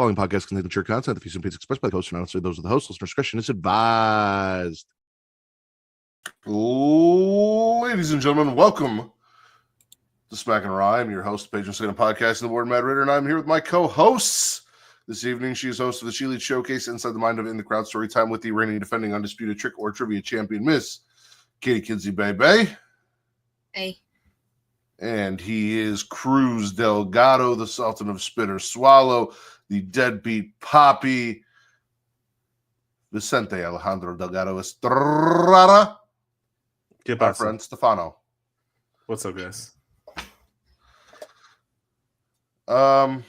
Following podcast contains mature content. The views and opinions expressed by the host are not necessarily those of the host. Listener discretion is advised. Ladies and gentlemen, welcome to Smackin It Raw. I'm your host, Page and Second Podcast, and the board, Matt Ritter, and I'm here with my co-hosts. This evening, she is host of the She Leads Showcase Inside the Mind of In the Crowd Story Time with the reigning defending undisputed trick or trivia champion, Miss Katie Kinsey Bebe. Hey. And he is Cruz Delgado, the Sultan of Spitter Swallow, the deadbeat Poppy, Vicente Alejandro Delgado Estrada, our friend Stefano. What's up, guys? Go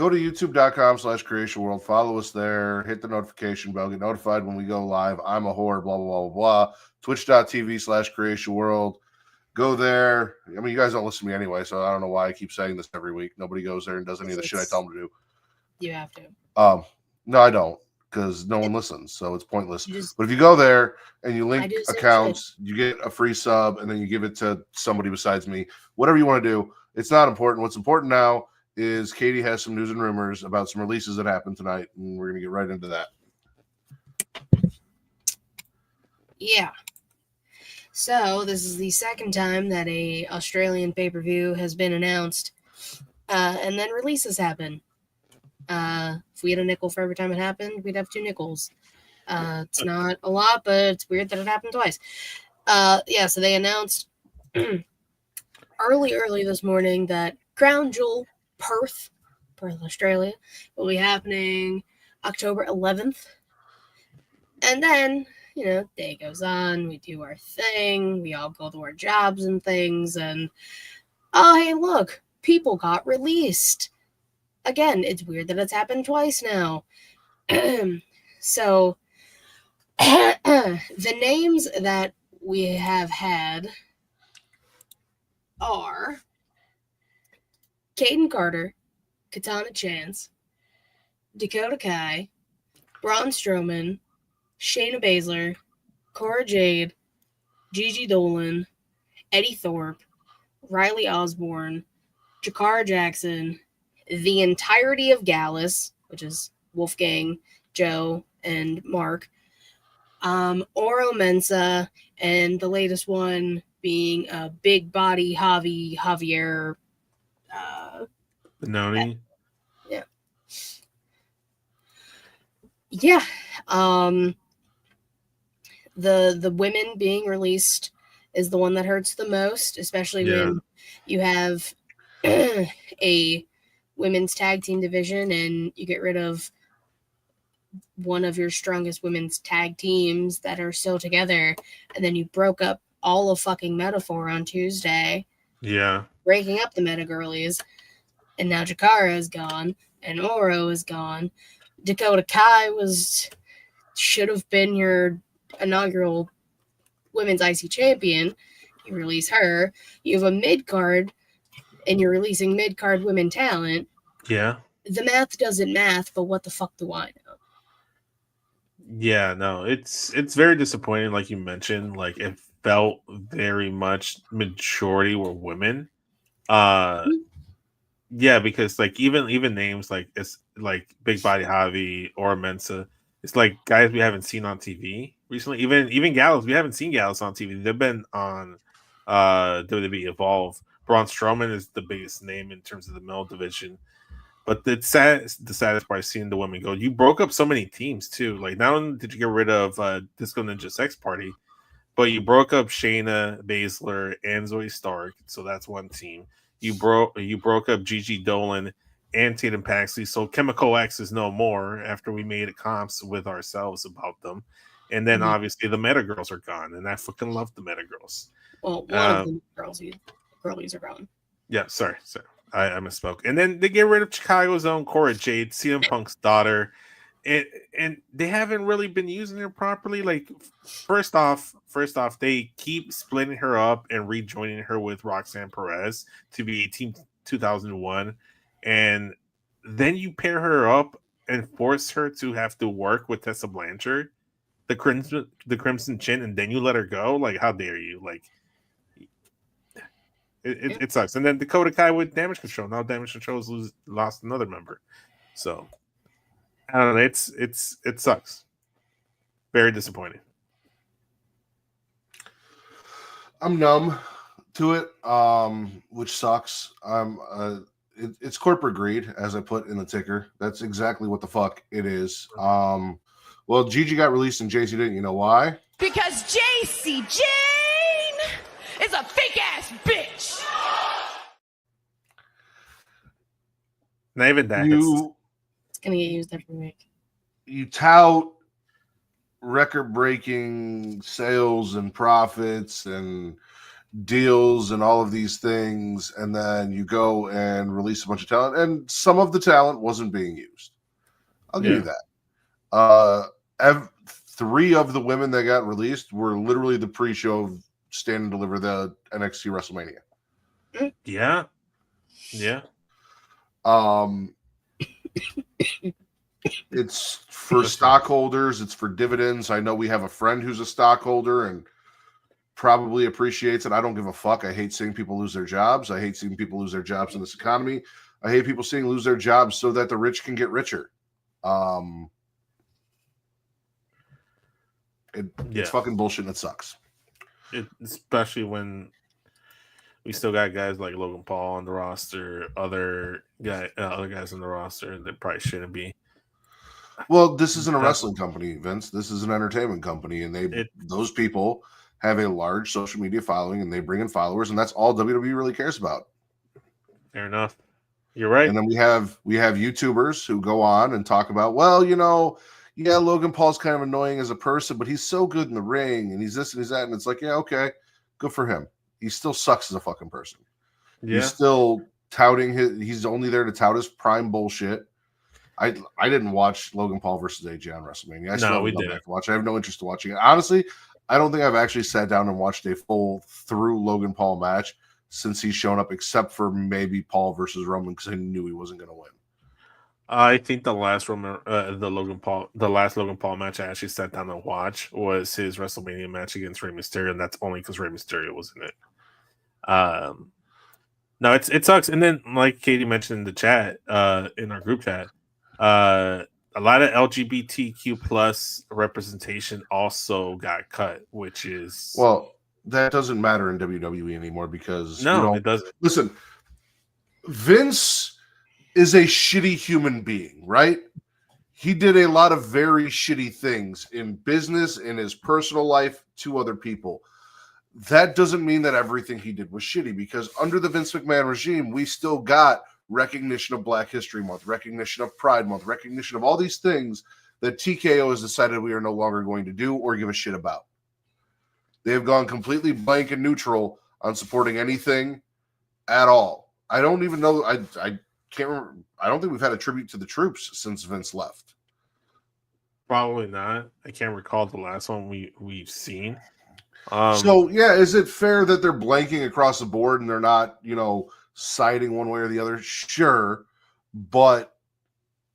to youtube.com/Creation World. Follow us there. Hit the notification bell. Get notified when we go live. I'm a whore, blah, blah, blah, blah, blah. Twitch.tv/Creation World. Go there. I mean, you guys don't listen to me anyway, so I don't know why I keep saying this every week. Nobody goes there and does any of the shit I tell them to do. You have to. No, I don't, because no one listens, so it's pointless. But if you go there and you link accounts, you get a free sub, and then you give it to somebody besides me. Whatever you want to do. It's not important. What's important now is Katie has some news and rumors about some releases that happened tonight, and we're going to get right into that. Yeah. So this is the second time that a Australian pay-per-view has been announced, and then releases happen. If we had a nickel for every time it happened, we'd have 2 nickels. It's not a lot, but it's weird that it happened twice. So they announced early this morning that Crown Jewel Perth, Australia, will be happening October 11th. And then, day goes on, we do our thing, we all go to our jobs and things, and, oh, hey, look, people got released. Again, it's weird that it's happened twice now. So, the names that we have had are Caden Carter, Katana Chance, Dakota Kai, Braun Strowman, Shayna Baszler, Cora Jade, Gigi Dolan, Eddie Thorpe, Riley Osborne, Jakara Jackson, the entirety of Gallus, which is Wolfgang, Joe, and Mark, Oro Mensa, and the latest one being a big body Javier. Benoni. Yeah. Yeah. The women being released is the one that hurts the most, especially when you have a women's tag team division and you get rid of one of your strongest women's tag teams that are still together, and then you broke up all of fucking Metaphor on Tuesday. Yeah. Breaking up the Meta Girlies. And now Jakara is gone, and Oro is gone. Dakota Kai should have been your inaugural women's IC champion. You release her. You have a mid-card, and you're releasing mid-card women talent. Yeah. The math doesn't math, but what the fuck do I know? Yeah, no, it's very disappointing, like you mentioned. Like, it felt very much majority were women. Yeah, because like even names like it's like Big Body Javi or Mensa, it's like guys we haven't seen on TV recently. Even Gallows, we haven't seen Gallows on TV. They've been on WWE Evolve. Braun Strowman is the biggest name in terms of the male division. But the saddest part is seeing the women go. You broke up so many teams too. Like, not only did you get rid of Disco Ninja Sex Party, but you broke up Shayna Baszler and Zoe Stark. So that's one team. You broke up Gigi Dolan and Tatum Paxley. So Chemical X is no more after we made comps with ourselves about them. And then obviously the Meta Girls are gone. And I fucking love the Meta Girls. Well, one of the girlies are gone. Yeah, sorry. I misspoke. And then they get rid of Chicago's own Cora Jade, CM Punk's daughter. And they haven't really been using her properly. Like, first off, they keep splitting her up and rejoining her with Roxanne Perez to be Team 2001, and then you pair her up and force her to have to work with Tessa Blanchard, the Crimson Chin, and then you let her go. Like, how dare you? Like, It sucks. And then Dakota Kai with Damage Control. Now Damage Control's lost another member. So I don't know. It sucks. Very disappointing. I'm numb to it, which sucks. It's corporate greed, as I put in the ticker. That's exactly what the fuck it is. Well, Gigi got released and JC didn't. You know why? Because JC Jane is a fake ass bitch. Not even that. It's gonna get used every week. You tout record-breaking sales and profits and deals and all of these things, and then you go and release a bunch of talent, and some of the talent wasn't being used. I'll give you that. 3 of the women that got released were literally the pre-show of Stand and Deliver the NXT WrestleMania. Yeah. It's for stockholders. It's for dividends. I know we have a friend who's a stockholder and probably appreciates it. I don't give a fuck. I hate seeing people lose their jobs. I hate seeing people lose their jobs in this economy. I hate people seeing lose their jobs so that the rich can get richer. It's fucking bullshit and it sucks. Especially when we still got guys like Logan Paul on the roster, other guys on the roster that probably shouldn't be. Well, this isn't a wrestling company, Vince. This is an entertainment company, and those people have a large social media following, and they bring in followers, and that's all WWE really cares about. Fair enough. You're right. And then we have YouTubers who go on and talk about, well, Logan Paul's kind of annoying as a person, but he's so good in the ring, and he's this and he's that, and it's like, yeah, okay, good for him. He still sucks as a fucking person. Yeah. He's still touting he's only there to tout his prime bullshit. I didn't watch Logan Paul versus AJ on WrestleMania. I still didn't watch. I have no interest in watching it. Honestly, I don't think I've actually sat down and watched a full through Logan Paul match since he's shown up, except for maybe Paul versus Roman, because I knew he wasn't going to win. I think the last Logan Paul match I actually sat down and watched was his WrestleMania match against Rey Mysterio, and that's only because Rey Mysterio was in it. No, it sucks. And then, like Katie mentioned in the chat, in our group chat, a lot of LGBTQ plus representation also got cut, which is that doesn't matter in WWE anymore because it doesn't. Listen, Vince is a shitty human being, right? He did a lot of very shitty things in business, in his personal life, to other people. That doesn't mean that everything he did was shitty, because under the Vince McMahon regime, we still got recognition of Black History Month, recognition of Pride Month, recognition of all these things that TKO has decided we are no longer going to do or give a shit about. They have gone completely blank and neutral on supporting anything at all. I don't even know. I can't remember. I don't think we've had a tribute to the troops since Vince left. Probably not. I can't recall the last one we've seen. Is it fair that they're blanking across the board and they're not, siding one way or the other? Sure. But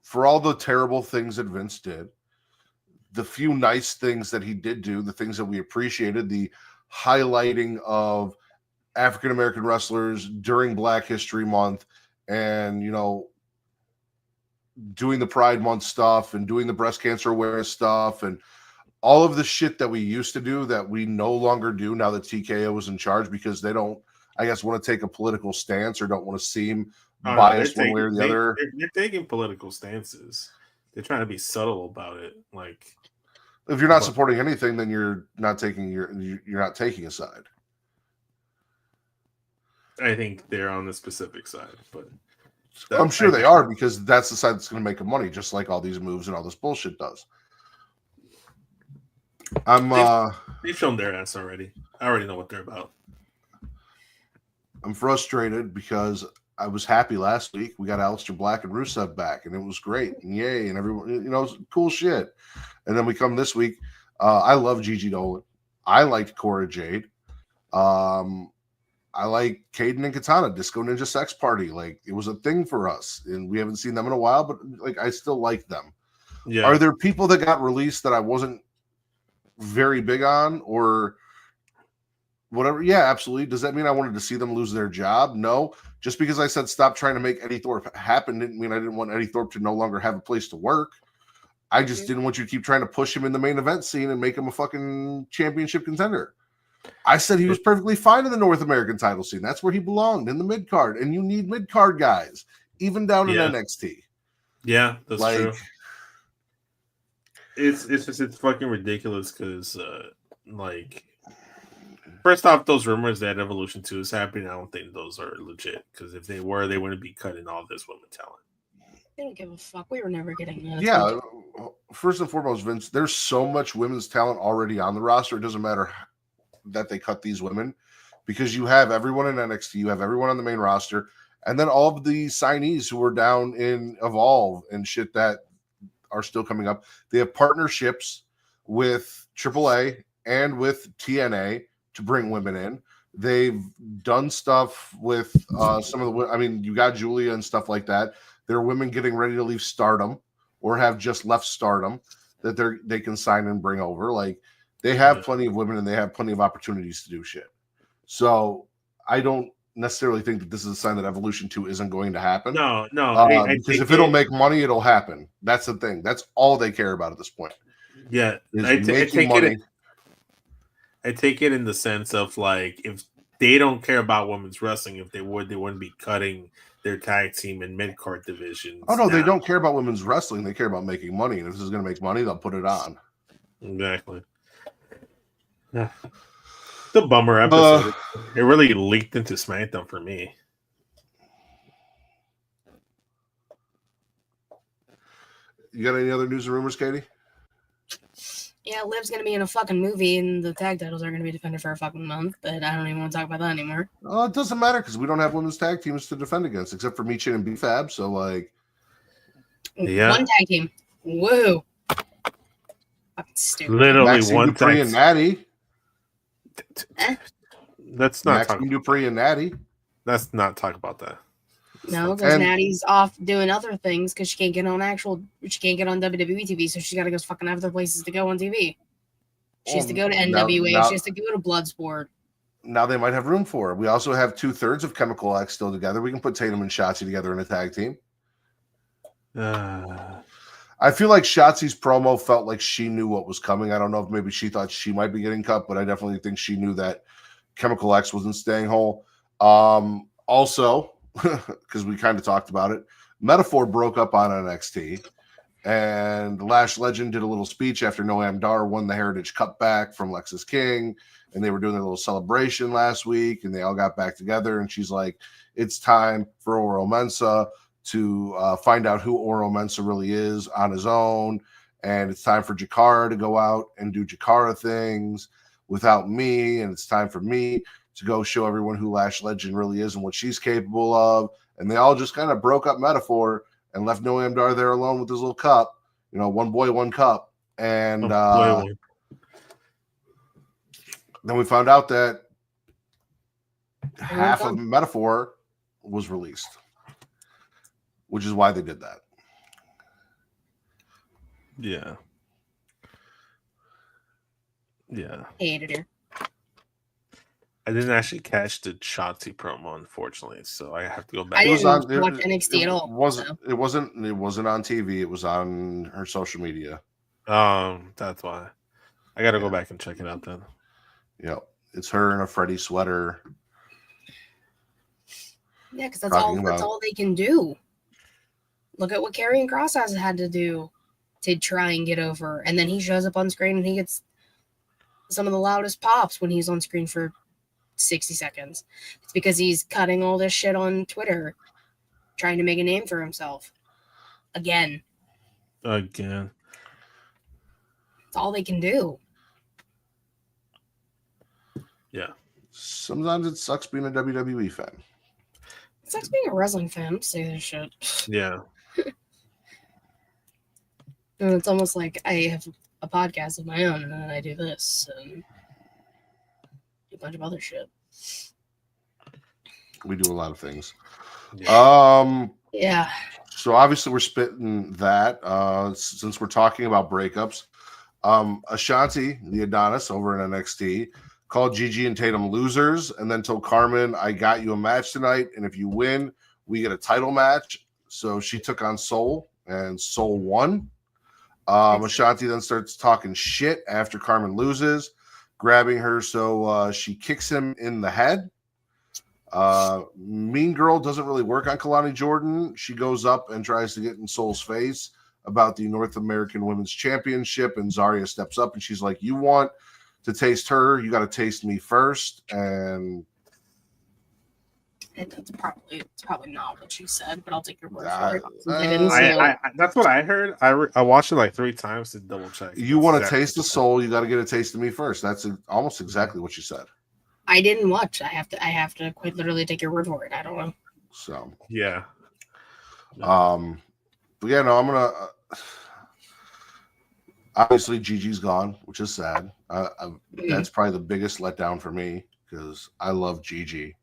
for all the terrible things that Vince did, the few nice things that he did do, the things that we appreciated, the highlighting of African-American wrestlers during Black History Month and, doing the Pride Month stuff and doing the breast cancer awareness stuff and all of the shit that we used to do that we no longer do now that TKO is in charge, because they don't, I guess, want to take a political stance or don't want to seem biased one way or the other. They're taking political stances. They're trying to be subtle about it. Like, if you're not supporting anything, then you're not taking a side. I think they're on the specific side, but I'm sure they are, because that's the side that's going to make them money, just like all these moves and all this bullshit does. They've shown their ass already. I already know what they're about. I'm frustrated because I was happy last week. We got Aleister Black and Rusev back, and it was great. And yay, and everyone, cool shit. And then we come this week. I love Gigi Dolan. I liked Cora Jade. I like Caden and Katana, Disco Ninja Sex Party. Like, it was a thing for us, and we haven't seen them in a while, but I still like them. Yeah. Are there people that got released that I wasn't very big on, or whatever. Yeah, absolutely. Does that mean I wanted to see them lose their job? No. Just because I said stop trying to make Eddie Thorpe happen didn't mean I didn't want Eddie Thorpe to no longer have a place to work. I just didn't want you to keep trying to push him in the main event scene and make him a fucking championship contender. I said he was perfectly fine in the North American title scene. That's where he belonged, in the mid card. And you need mid card guys, even down in NXT. Yeah, that's true. It's fucking ridiculous because like, first off, those rumors that Evolution 2 is happening, I don't think those are legit. Because if they were, they wouldn't be cutting all this women talent. They don't give a fuck. We were never getting that. Yeah, first and foremost, Vince, there's so much women's talent already on the roster. It doesn't matter that they cut these women, because you have everyone in NXT, you have everyone on the main roster, and then all of the signees who are down in Evolve and shit that are still coming up. They have partnerships with AAA and with TNA to bring women in. They've done stuff with some of the, I mean, you got Giulia and stuff like that. There are women getting ready to leave Stardom or have just left Stardom that they can sign and bring over. Like, they have plenty of women and they have plenty of opportunities to do shit. So I don't necessarily think that this is a sign that Evolution 2 isn't going to happen. No. Because if it'll make money, it'll happen. That's the thing. That's all they care about at this point. Yeah. I take it in the sense of, like, if they don't care about women's wrestling, if they would, they wouldn't be cutting their tag team and mid-card divisions. Oh, no, they don't care about women's wrestling. They care about making money. And if this is going to make money, they'll put it on. Exactly. Yeah. The bummer episode. It really leaked into SmackDown for me. You got any other news and rumors, Katie? Yeah, Liv's going to be in a fucking movie, and the tag titles are going to be defended for a fucking month, but I don't even want to talk about that anymore. Oh, it doesn't matter, because we don't have women's tag teams to defend against, except for Michin and B-Fab, so, like... Yeah. One tag team. Woo! Fucking stupid. Literally Maxine one Dupree tag and Natty. Let's not Maxine Dupree and Natty. Let's not talk about that. No, because Natty's off doing other things because she can't get on WWE TV, so she's got to go fucking other places to go on TV. She has to go to NWA. She has to go to Bloodsport. Now they might have room for her. We also have 2/3 of Chemical X still together. We can put Tatum and Shotzi together in a tag team. I feel like Shotzi's promo felt like she knew what was coming. I don't know if maybe she thought she might be getting cut, but I definitely think she knew that Chemical X wasn't staying whole. Also, because we kind of talked about it, Metaphor broke up on NXT, and Lash Legend did a little speech after Noam Dar won the Heritage Cup back from Lexis King, and they were doing their little celebration last week, and they all got back together, and she's like, it's time for Oro Mensah to find out who Oro Mensah really is on his own, and it's time for Jakara to go out and do Jakara things without me, and it's time for me to go show everyone who Lash Legend really is and what she's capable of. And they all just kind of broke up Metaphor and left Noam Dar there alone with his little cup, you know, one boy, one cup. And then we found out that half of Metaphor was released, which is why they did that. Yeah. Hated her. I didn't actually catch the Shotzi promo, unfortunately, so I have to go back. I didn't watch NXT at all. It wasn't on TV. It was on her social media. That's why. I got to go back and check it out then. Yeah, it's her in a Freddy sweater. Yeah, because that's all they can do. Look at what Karrion Kross has had to do to try and get over, and then he shows up on screen and he gets some of the loudest pops when he's on screen for 60 seconds. It's because he's cutting all this shit on Twitter, trying to make a name for himself. Again. That's all they can do. Yeah. Sometimes it sucks being a WWE fan. It sucks being a wrestling fan. Say this shit. Yeah. And it's almost like I have a podcast of my own, and then I do this and a bunch of other shit. We do a lot of things. Yeah. So obviously we're spitting that. Since we're talking about breakups, Ashanti, the Adonis over in NXT, called Gigi and Tatum losers, and then told Carmen, I got you a match tonight, and if you win, we get a title match. So she took on Soul, and Soul won. Ashanti then starts talking shit after Carmen loses, grabbing her, so she kicks him in the head. Mean Girl doesn't really work on Kalani Jordan. She goes up and tries to get in Soul's face about the North American Women's Championship, and Zarya steps up and she's like, you want to taste her, you got to taste me first. And it's probably not what she said, but I'll take your word for it. I didn't that's what I heard. I watched it like 3 times to double check. You want to taste the soul, you got to get a taste of me first. That's almost exactly what she said. I didn't watch. I have to quite literally take your word for it. I don't know. So yeah. But yeah, no, I'm gonna. Obviously, Gigi's gone, which is sad. That's probably the biggest letdown for me because I love Gigi.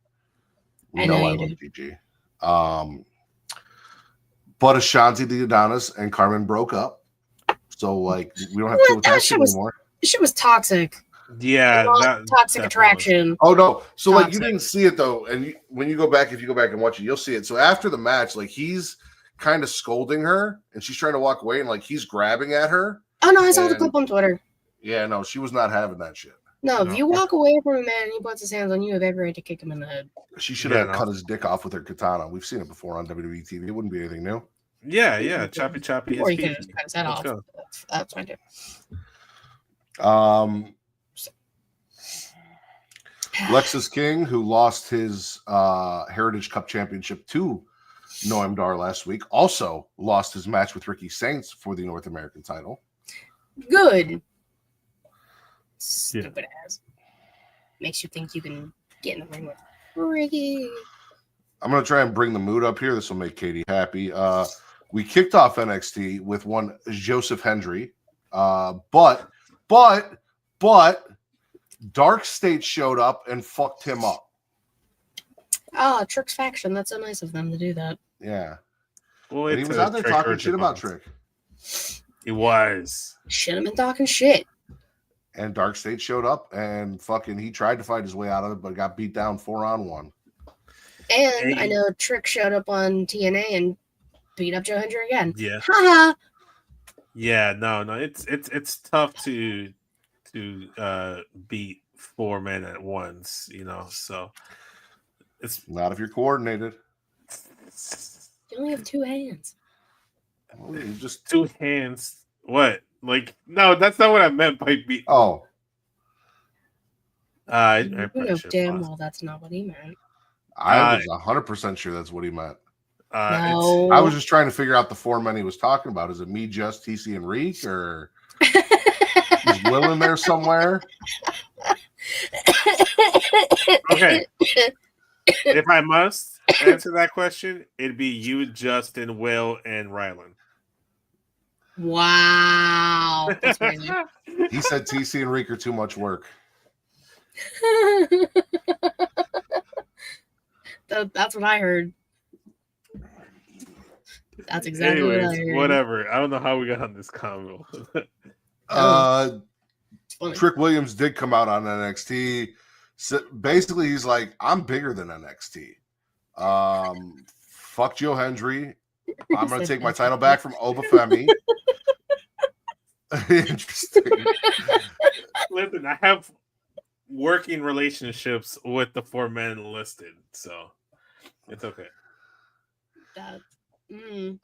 I love Gigi. But Ashanti the Adonis and Carmen broke up, so like we don't have to deal with that shit anymore. She was toxic. Yeah, toxic attraction. Oh no! So toxic. Like you didn't see it though, and when you go back, if you go back and watch it, you'll see it. So after the match, like he's kind of scolding her, and she's trying to walk away, and like he's grabbing at her. Oh no, I saw the clip on Twitter. Yeah, no, she was not having that shit. No, if you walk away from a man and he puts his hands on you, you have every right to kick him in the head. She should have cut his dick off with her katana. We've seen it before on WWE TV. It wouldn't be anything new. Yeah, choppy. Or you can just cut his head off. That's what I do. Lexus King, who lost his Heritage Cup Championship to Noam Dar last week, also lost his match with Ricky Saints for the North American title. Good. Stupid ass. Makes you think you can get in the ring with Ricky. I'm going to try and bring the mood up here. This will make Katie happy. We kicked off NXT with one Joseph Hendry. But Dark State showed up and fucked him up. Oh, Trick's faction. That's so nice of them to do that. Yeah. Well, and he was out there talking shit about Trick. He was. Shouldn't have been talking shit. And Dark State showed up and fucking he tried to fight his way out of it, but got beat down 4-on-1. And I know Trick showed up on TNA and beat up Joe Hendry again. Yeah. Haha. Yeah, no. It's tough to beat 4 men at once, so it's not if you're coordinated. You only have 2 hands. Well, just 2 hands. What? Like, no, that's not what I meant by beat. Oh. You know damn well that's not what he meant. I was 100% sure that's what he meant. No. I was just trying to figure out the 4 men he was talking about. Is it me, Just, TC, and Reek, or is Will in there somewhere? Okay. If I must answer that question, it'd be you, Justin, Will, and Rylan. Wow. That's crazy. He said TC and Reek are too much work. That's what I heard. That's exactly what I heard. Whatever. I don't know how we got on this combo. Trick Williams did come out on NXT. So basically, he's like, I'm bigger than NXT. Fuck Joe Hendry. I'm going to take my title back from Obafemi. Interesting. Listen, I have working relationships with the 4 men listed, so it's okay.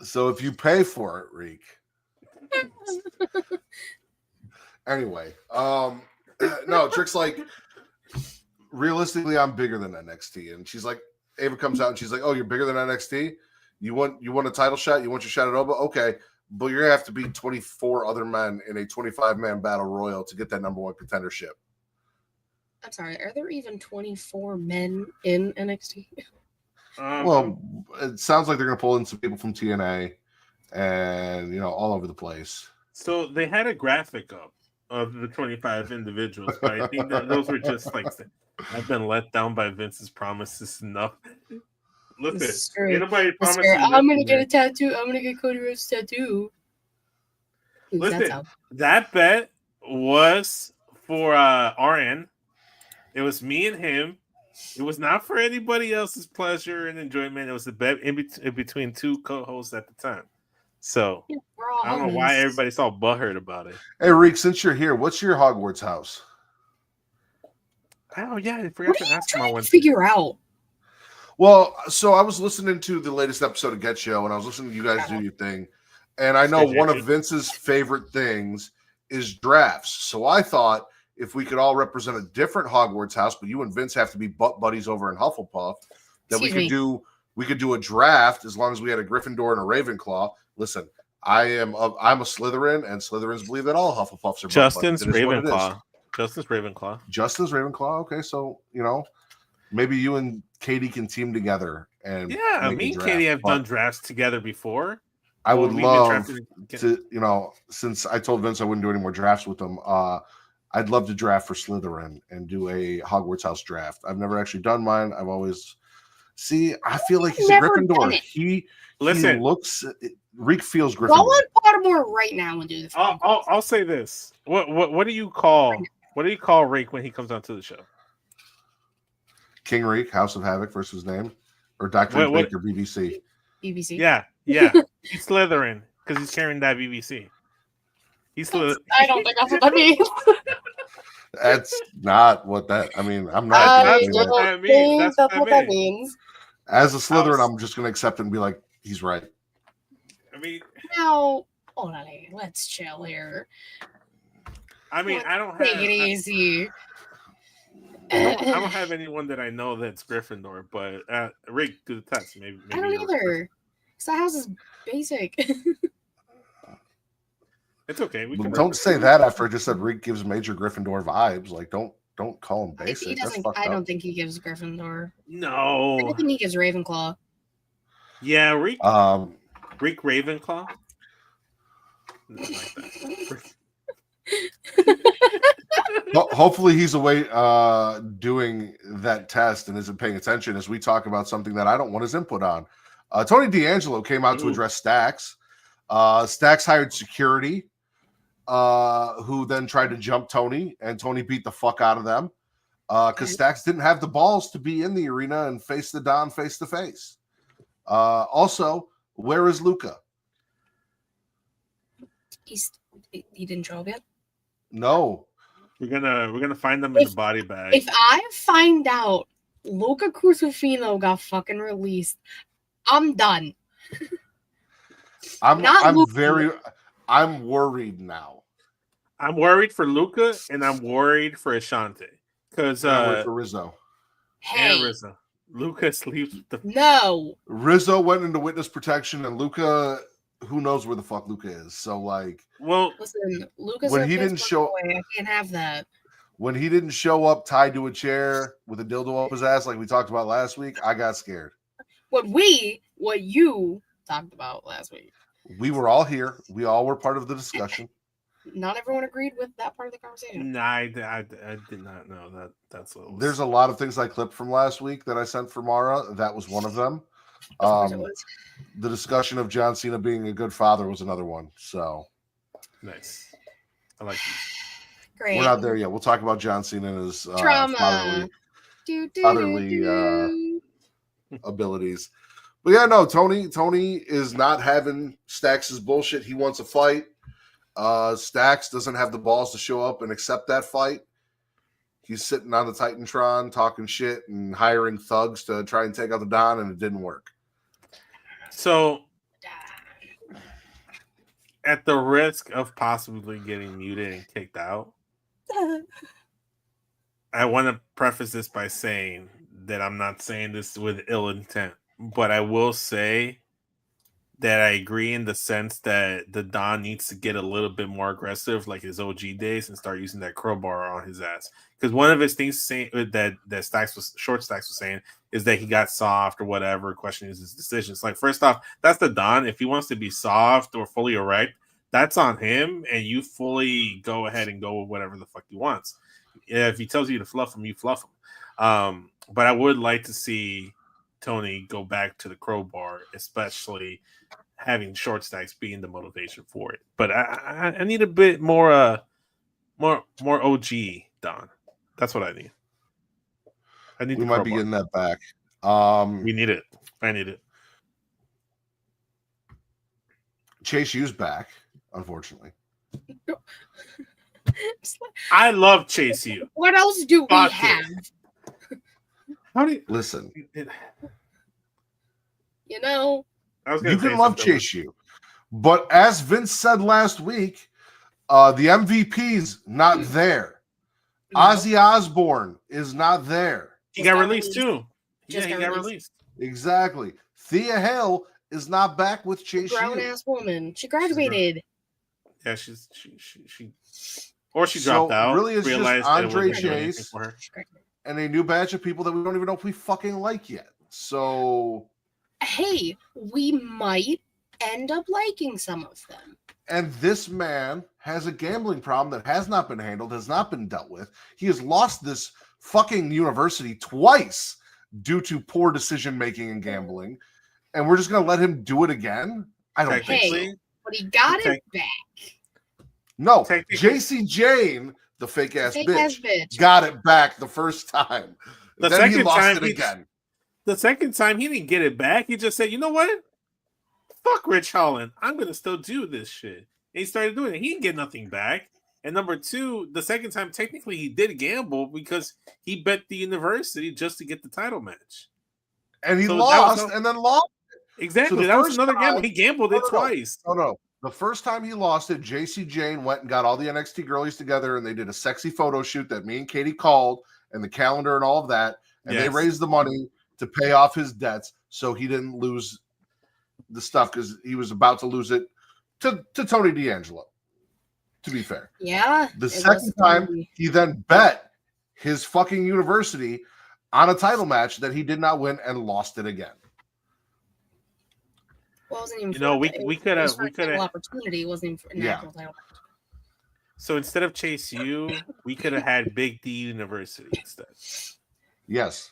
So if you pay for it, Reek. Anyway, no, Trick's like, realistically, I'm bigger than NXT. And she's like, Ava comes out and she's like, oh, you're bigger than NXT? You want a title shot? You want your shot at Oba? Okay. But you're going to have to beat 24 other men in a 25-man battle royal to get that number 1 contendership. I'm sorry. Are there even 24 men in NXT? Well, it sounds like they're going to pull in some people from TNA and, all over the place. So they had a graphic up of the 25 individuals, but I think that those were just like, I've been let down by Vince's promises enough. Listen, anybody promised I'm going to get a tattoo. I'm going to get Cody Rhodes' tattoo. Listen, that bet was for RN. It was me and him. It was not for anybody else's pleasure and enjoyment. It was the bet in between two co-hosts at the time. So I don't know why everybody's all butthurt about it. Hey, Reek, since you're here, what's your Hogwarts house? Oh yeah, I forgot to ask him. I went figure out. Well, so I was listening to the latest episode of Get Show, and I was listening to you guys do your thing, and I know one of Vince's favorite things is drafts. So I thought if we could all represent a different Hogwarts house, but you and Vince have to be butt buddies over in Hufflepuff, that we could do a draft as long as we had a Gryffindor and a Ravenclaw. Listen, I'm a Slytherin, and Slytherins believe that all Hufflepuffs are Justin's Ravenclaw. Justin's Ravenclaw. Okay, so maybe you and Katie can team together and me and Katie have done drafts together before. I would love to, since I told Vince I wouldn't do any more drafts with him. I'd love to draft for Slytherin and do a Hogwarts house draft. I've never actually done mine. I feel like he's a Gryffindor. He looks. Reek feels Gryffindor. Go on Pottermore right now and do the. I'll say this. What do you call Reek when he comes onto the show? King Reek, House of Havoc versus name, or Dr. Baker, BBC. BBC. Yeah. He's Slytherin because he's carrying that BBC. He's Slytherin. I don't think that's what that means. That's not what that. I mean, I'm not. That's what that means. As a Slytherin, I'm just going to accept it and be like, he's right. I mean, now, hold on, let's chill here. I mean, I don't have. Take it easy. I don't have anyone that I know that's Gryffindor, but Rick, do the test. Maybe I don't either. Because that house is basic. It's okay. Don't say that after I just said Rick gives major Gryffindor vibes. Like, don't call him basic. He doesn't. I don't think he gives Gryffindor. No. I think he gives Ravenclaw. Yeah, Rick Ravenclaw. Nothing like that. Hopefully he's away doing that test and isn't paying attention as we talk about something that I don't want his input on. Tony D'Angelo came out to address Stax. Stax hired security, who then tried to jump Tony, and Tony beat the fuck out of them because Stax didn't have the balls to be in the arena and face the Don face to face. Also, where is Luca? He didn't show up yet? No. We're gonna find them in the body bag. If I find out Luca Crucifino got fucking released, I'm done. I'm worried now. I'm worried for Luca and I'm worried for Ashante. Because for Rizzo. Hey. Rizzo. Luca sleeps with the Rizzo went into witness protection and Luca, who knows where the fuck Luca is. So listen, Luca's when he didn't show away. I can't have that. When he didn't show up tied to a chair with a dildo up his ass like we talked about last week, I got scared. What you talked about last week. We were all here. We all were part of the discussion. Not everyone agreed with that part of the conversation. No, I did not know that. That's what it was. There's a lot of things I clipped from last week that I sent for Mara. That was one of them. The discussion of John Cena being a good father was another one. So nice. I like these. Great. We're not there yet. We'll talk about John Cena and his trauma, fatherly abilities. But yeah, no, Tony is not having Stax's bullshit. He wants a fight. Stax doesn't have the balls to show up and accept that fight. He's sitting on the Titantron talking shit and hiring thugs to try and take out the Don, and it didn't work. So, at the risk of possibly getting muted and kicked out, I want to preface this by saying that I'm not saying this with ill intent, but I will say that I agree in the sense that the Don needs to get a little bit more aggressive, like his OG days, and start using that crowbar on his ass. Because one of his things saying that Short Stacks was saying is that he got soft or whatever, questioning his decisions. Like, first off, that's the Don. If he wants to be soft or fully erect, that's on him, and you fully go ahead and go with whatever the fuck he wants. If he tells you to fluff him, you fluff him. But I would like to see Tony go back to the crowbar, especially having Short Stacks being the motivation for it. But I need a bit more OG Don. That's what I need. We might be getting that back. We need it. I need it. Chase U's back, unfortunately. I love Chase U. What else do we have? How do you listen? You know, you can love Chase U, but as Vince said last week, the MVP's not there. Ozzy Osbourne is not there. He got released too. Yeah, he got released. Exactly. Thea Hale is not back with Chase U. Grown-ass woman. She graduated. Yeah, she dropped out. Really, it's just Andre Chase and a new batch of people that we don't even know if we fucking like yet. So, hey, we might end up liking some of them. And this man has a gambling problem that has not been handled, has not been dealt with. He has lost this fucking university twice due to poor decision making and gambling. And we're just going to let him do it again? I don't think so. But he got it back. No, JC Jane, the fake ass bitch, got it back the first time. Then he lost it again. The second time he didn't get it back. He just said, "You know what? Fuck Rich Holland. I'm gonna still do this shit." And he started doing it. He didn't get nothing back. And number two, the second time technically he did gamble because he bet the university just to get the title match. And he lost and then lost. Exactly. So that was another gamble. He gambled it twice. No. The first time he lost it, JC Jane went and got all the NXT girlies together and they did a sexy photo shoot that me and Katie called and the calendar and all of that. And they raised the money to pay off his debts so he didn't lose the stuff because he was about to lose it to Tony D'Angelo, to be fair. Yeah. The second time, he then bet his fucking university on a title match that he did not win and lost it again. Well, wasn't even we could have opportunity. It wasn't even for an actual title match. So instead of Chase U, we could have had Big D University instead. Yes.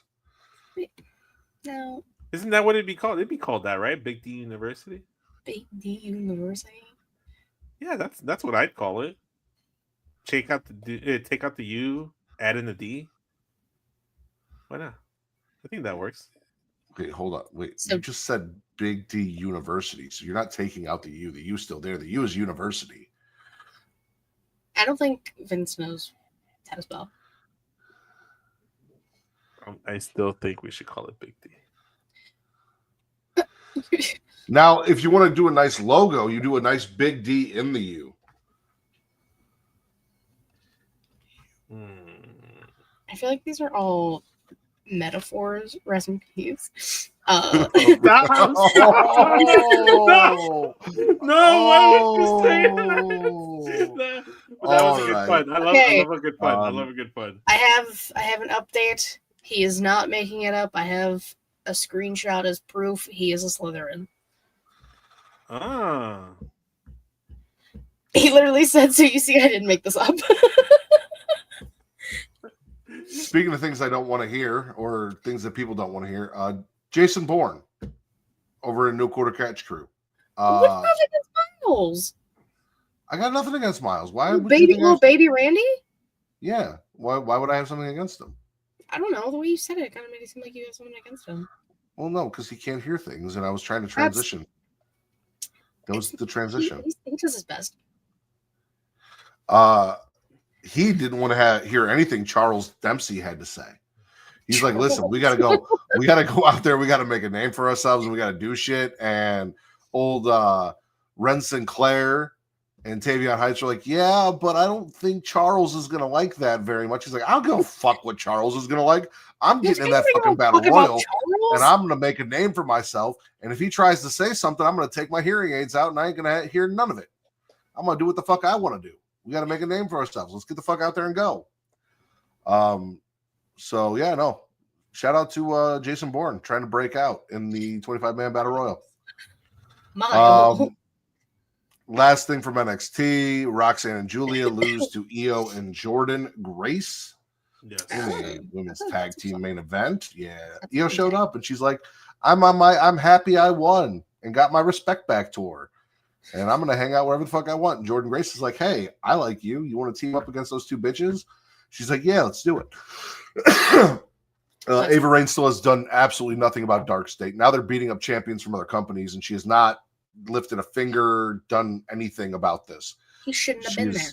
No. Isn't that what it'd be called? It'd be called that, right? Big D University. Big D University. Yeah, that's what I'd call it. Take out the U, add in the D. Why not? I think that works. Okay, hold on. Wait, you just said Big D University, so you're not taking out the U. The U's still there. The U is university. I don't think Vince knows how to spell. I still think we should call it Big D. Now, if you want to do a nice logo, you do a nice big D in the U. I feel like these are all metaphors. Rest in peace. No, why would you say that? That was a good fun. I love a good fun. I love a good fun. I have an update. He is not making it up. I have a screenshot as proof. He is a Slytherin. Ah. He literally said, so you see, I didn't make this up. Speaking of things I don't want to hear or things that people don't want to hear, Jason Bourne over in No Quarter Catch Crew. What's nothing against Miles? I got nothing against Miles. Why? Little baby Randy? Yeah. Why would I have something against him? I don't know. The way you said it kind of made it seem like you had something against him. Well, no, because he can't hear things, and I was trying to transition. That was the transition. He does his best. He didn't want to hear anything Charles Dempsey had to say. He's like, listen, we gotta go out there, we gotta make a name for ourselves, and we gotta do shit. And old Ren Sinclair and Tavion Heights are like, yeah, but I don't think Charles is gonna like that very much. He's like, I don't give a fuck what Charles is gonna like. I'm getting in that fucking battle royal, and I'm gonna make a name for myself. And if he tries to say something, I'm gonna take my hearing aids out, and I ain't gonna hear none of it. I'm gonna do what the fuck I want to do. We got to make a name for ourselves. Let's get the fuck out there and go. So yeah, no. Shout out to Jason Bourne trying to break out in the 25-man battle royal. Last thing from NXT: Roxanne and Giulia lose to IYO and Jordynne Grace. Yes. In the women's tag team main event. Yeah, IYO showed up and she's like, I'm happy I won and got my respect back to her. And I'm going to hang out wherever the fuck I want. And Jordynne Grace is like, hey, I like you. You want to team up against those two bitches? She's like, yeah, let's do it. Ava Raine still has done absolutely nothing about Dark State. Now they're beating up champions from other companies, and she has not lifted a finger, done anything about this. He shouldn't have been there.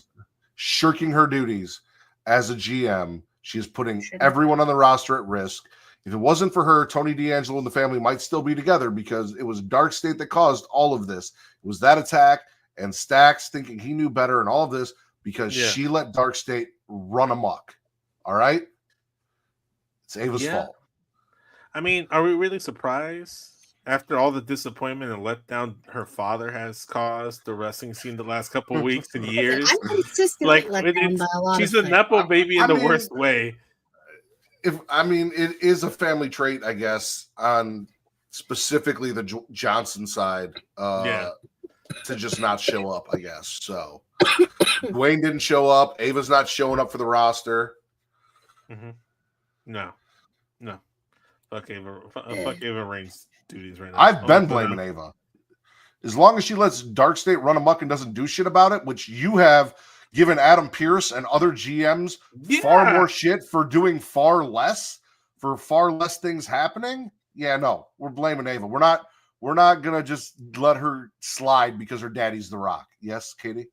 Shirking her duties as a GM. She is putting everyone on the roster at risk. If it wasn't for her, Tony D'Angelo and the family might still be together because it was Dark State that caused all of this. It was that attack and Stacks thinking he knew better and all of this because she let Dark State run amok. All right? It's Ava's fault. I mean, are we really surprised after all the disappointment and letdown her father has caused the wrestling scene the last couple of weeks and years? I'm consistently let down by a lot she's of a nepo baby in the worst way. It is a family trait, I guess, on specifically the Johnson side, to just not show up, I guess. So Dwayne didn't show up. Ava's not showing up for the roster. Mm-hmm. No. Fuck Ava Raine's duties right now. I've been blaming Ava. As long as she lets Dark State run amok and doesn't do shit about it, which you have given Adam Pearce and other GMs far more shit for doing far less things happening. Yeah, no, we're blaming Ava. We're not gonna just let her slide because her daddy's The Rock. Yes, Katie?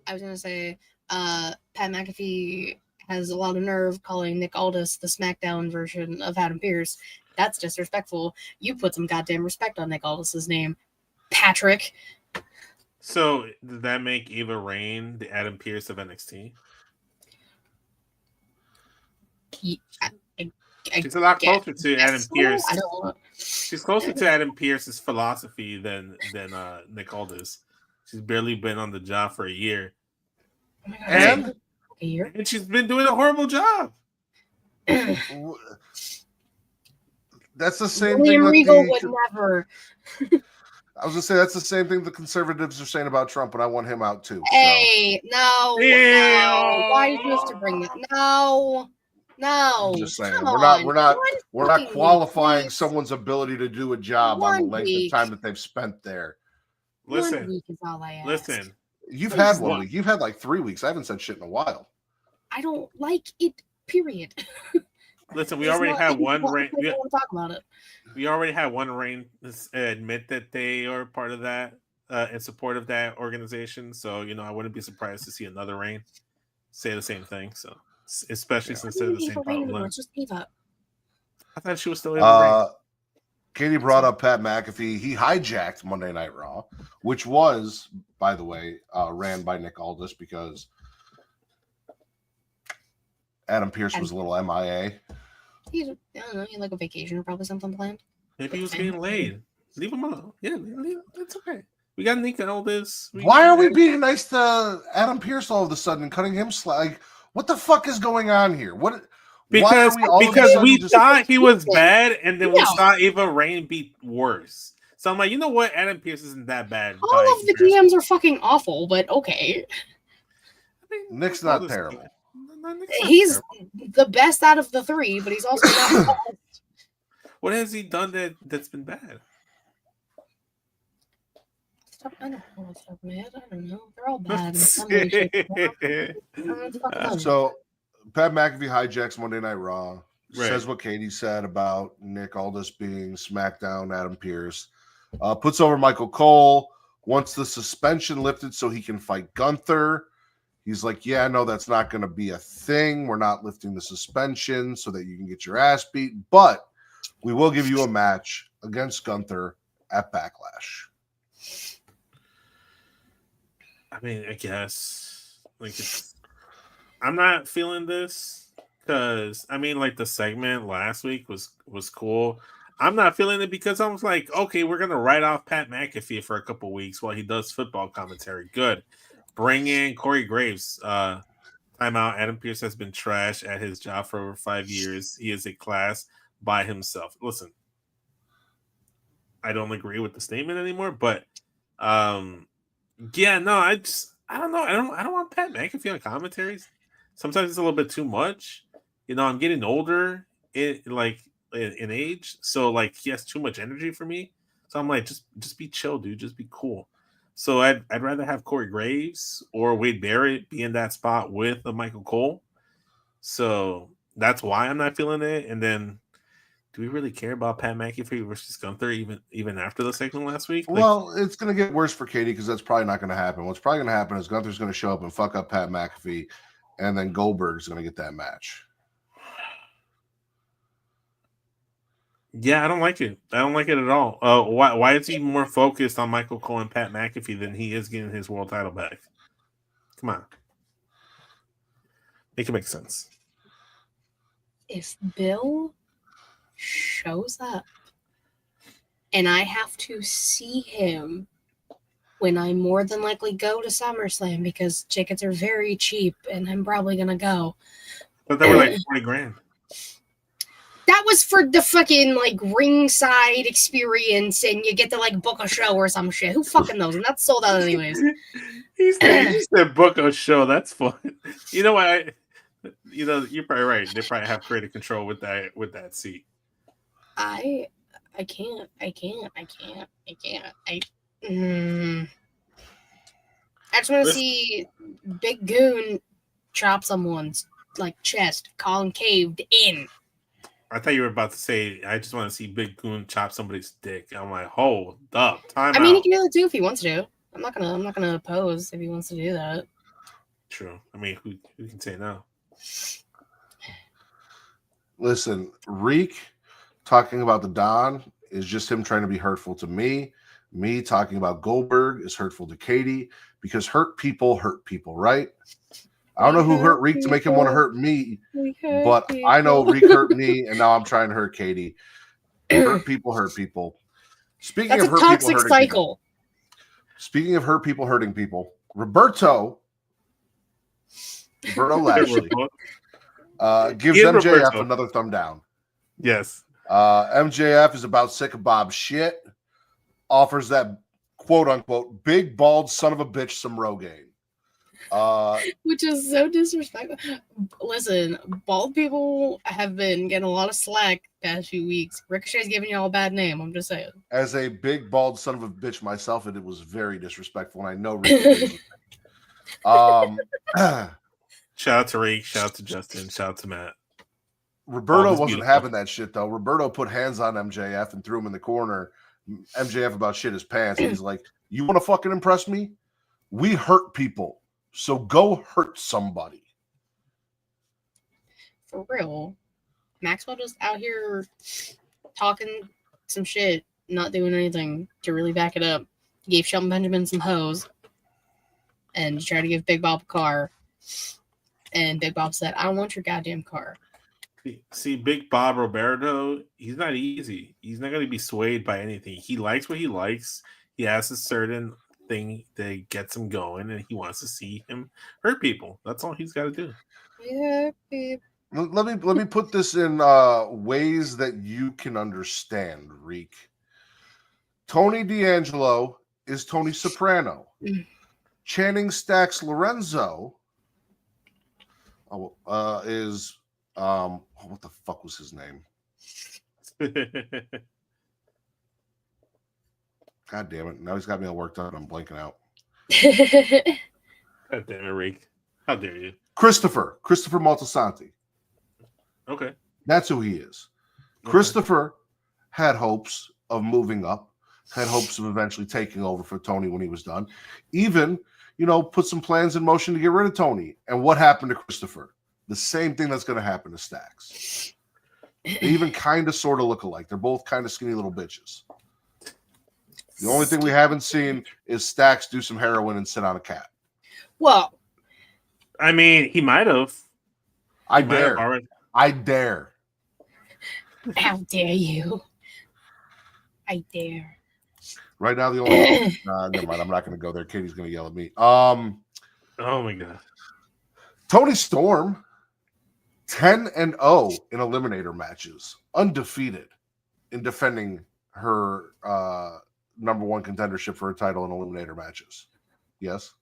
I was gonna say, Pat McAfee has a lot of nerve calling Nick Aldis the SmackDown version of Adam Pearce. That's disrespectful. You put some goddamn respect on Nick Aldis's name, Patrick. So, did that make Ava Raine the Adam Pearce of NXT? She's a lot closer to Adam Pearce. She's closer to Adam Pearce's philosophy than Nick Aldis. She's barely been on the job for a year. And she's been doing a horrible job. That's the same William thing. Regal would never. I was gonna say that's the same thing the conservatives are saying about Trump, and I want him out too. Hey, no. Why did you have to bring that? No. I'm just saying we're not qualifying someone's ability to do a job on the length of time that they've spent there. Listen, 1 week is all I ask. Listen. You've had 1 week. You've had like 3 weeks. I haven't said shit in a while. I don't like it. Period. Listen, we already had one reign. I don't want to talk about it. We already had one reign admit that they are part of that in support of that organization. So I wouldn't be surprised to see another reign say the same thing. So especially since they're the same problem. It's just Eva. I thought she was still able to reign. Katie brought up Pat McAfee. He hijacked Monday Night Raw, which was, by the way, ran by Nick Aldis because Adam Pearce was a little MIA. I don't know. He had like a vacation or probably something planned. Maybe he was getting laid. Leave him alone. Yeah, it's okay. We got Nick Aldis. Why are we being nice to Adam Pearce all of a sudden and cutting him slack? What the fuck is going on here? Because we thought he was bad, and then we saw Ava Raine be worse. So I'm like, you know what? Adam Pearce isn't that bad. All of the DMs are fucking awful, but okay. Nick's not terrible. He's the best out of the three, but he's also not the best. What has he done that's been bad? I don't know what's up, man. I don't know. They're all bad. So Pat McAfee hijacks Monday Night Raw. Says what Katie said about Nick Aldis being SmackDown Adam Pearce. Puts over Michael Cole. Wants the suspension lifted so he can fight Gunther. He's like, yeah, no, that's not going to be a thing. We're not lifting the suspension so that you can get your ass beat. But we will give you a match against Gunther at Backlash. I mean, I guess. I'm not feeling this because, the segment last week was cool. I'm not feeling it because I was like, okay, we're going to write off Pat McAfee for a couple weeks while he does football commentary. Good. Bring in Corey Graves. Time out. Adam Pearce has been trash at his job for over 5 years. He is a class by himself. Listen, I don't agree with the statement anymore, but I don't know. I don't want Pat McAfee on commentaries. Sometimes it's a little bit too much. I'm getting older in age, so he has too much energy for me. So I'm like, just be chill, dude. Just be cool. So I'd rather have Corey Graves or Wade Barrett be in that spot with a Michael Cole. So that's why I'm not feeling it. And then do we really care about Pat McAfee versus Gunther even after the segment last week? Well, it's going to get worse for Katie because that's probably not going to happen. What's probably going to happen is Gunther's going to show up and fuck up Pat McAfee, and then Goldberg's going to get that match. Yeah, I don't like it. I don't like it at all. Why is he more focused on Michael Cole and Pat McAfee than he is getting his world title back? Come on. Make it make sense. If Bill shows up and I have to see him when I more than likely go to SummerSlam because tickets are very cheap and I'm probably going to go. But they were like $40,000. That was for the fucking like ringside experience, and you get to like book a show or some shit. Who fucking knows? And that's sold out anyways. he said book a show. That's fun. You know what? You're probably right. They probably have creative control with that seat. I can't. I just want to see Big Goon chop someone's like chest, call him caved in. I thought you were about to say, I just want to see Big Goon chop somebody's dick. I'm like, hold up, time out. He can do it too if he wants to. I'm not gonna oppose if he wants to do that. True. I mean, who can say no? Listen, Reek talking about the Don is just him trying to be hurtful to me. Me talking about Goldberg is hurtful to Katie because hurt people, right? I don't know who hurt Reek to make him want to hurt me, but I know Reek hurt me, and now I'm trying to hurt Katie. Hurt people. Speaking of hurt toxic people hurting cycle. Speaking of hurt people hurting people, Roberto Lashley gives MJF another thumb down. Yes. MJF is about sick of Bob's shit. Offers that quote unquote big bald son of a bitch some Rogaine. Which is so disrespectful. Listen, bald people have been getting a lot of slack past few weeks. Ricochet's giving you all a bad name. I'm just saying. As a big bald son of a bitch myself, it was very disrespectful, and I know Ricochet. Shout out to Reek. Shout out to Justin. Shout out to Matt. Roberto wasn't having that shit though. Roberto put hands on MJF and threw him in the corner. MJF about shit his pants. And he's like, "You want to fucking impress me? We hurt people." So go hurt somebody. For real. Maxwell just out here talking some shit, not doing anything to really back it up. Gave Shelton Benjamin some hose and tried to give Big Bob a car. And Big Bob said, I don't want your goddamn car. See, Big Bob Roberto, he's not easy. He's not going to be swayed by anything. He likes what he likes. He has a certain thing that gets him going, and he wants to see him hurt people. That's all he's got to do. Yeah, babe. Let me put this in ways that you can understand, Reek. Tony D'Angelo is Tony Soprano. Channing Stacks Lorenzo is what the fuck was his name? God damn it. Now he's got me all worked out. I'm blanking out. God damn it, Reek. How dare you? Christopher Moltisanti. Okay. That's who he is. Okay. Christopher had hopes of moving up, had hopes of eventually taking over for Tony when he was done. Even, put some plans in motion to get rid of Tony. And what happened to Christopher? The same thing that's going to happen to Stacks. They even kind of sort of look alike. They're both kind of skinny little bitches. The only thing we haven't seen is Stacks do some heroin and sit on a cat. Well, I mean, he might have. I dare. How dare you? I dare. Right now, the only never mind. I'm not going to go there. Katie's going to yell at me. Oh my god. Toni Storm, 10-0 in eliminator matches, undefeated in defending her number one contendership for a title in eliminator matches. Yes.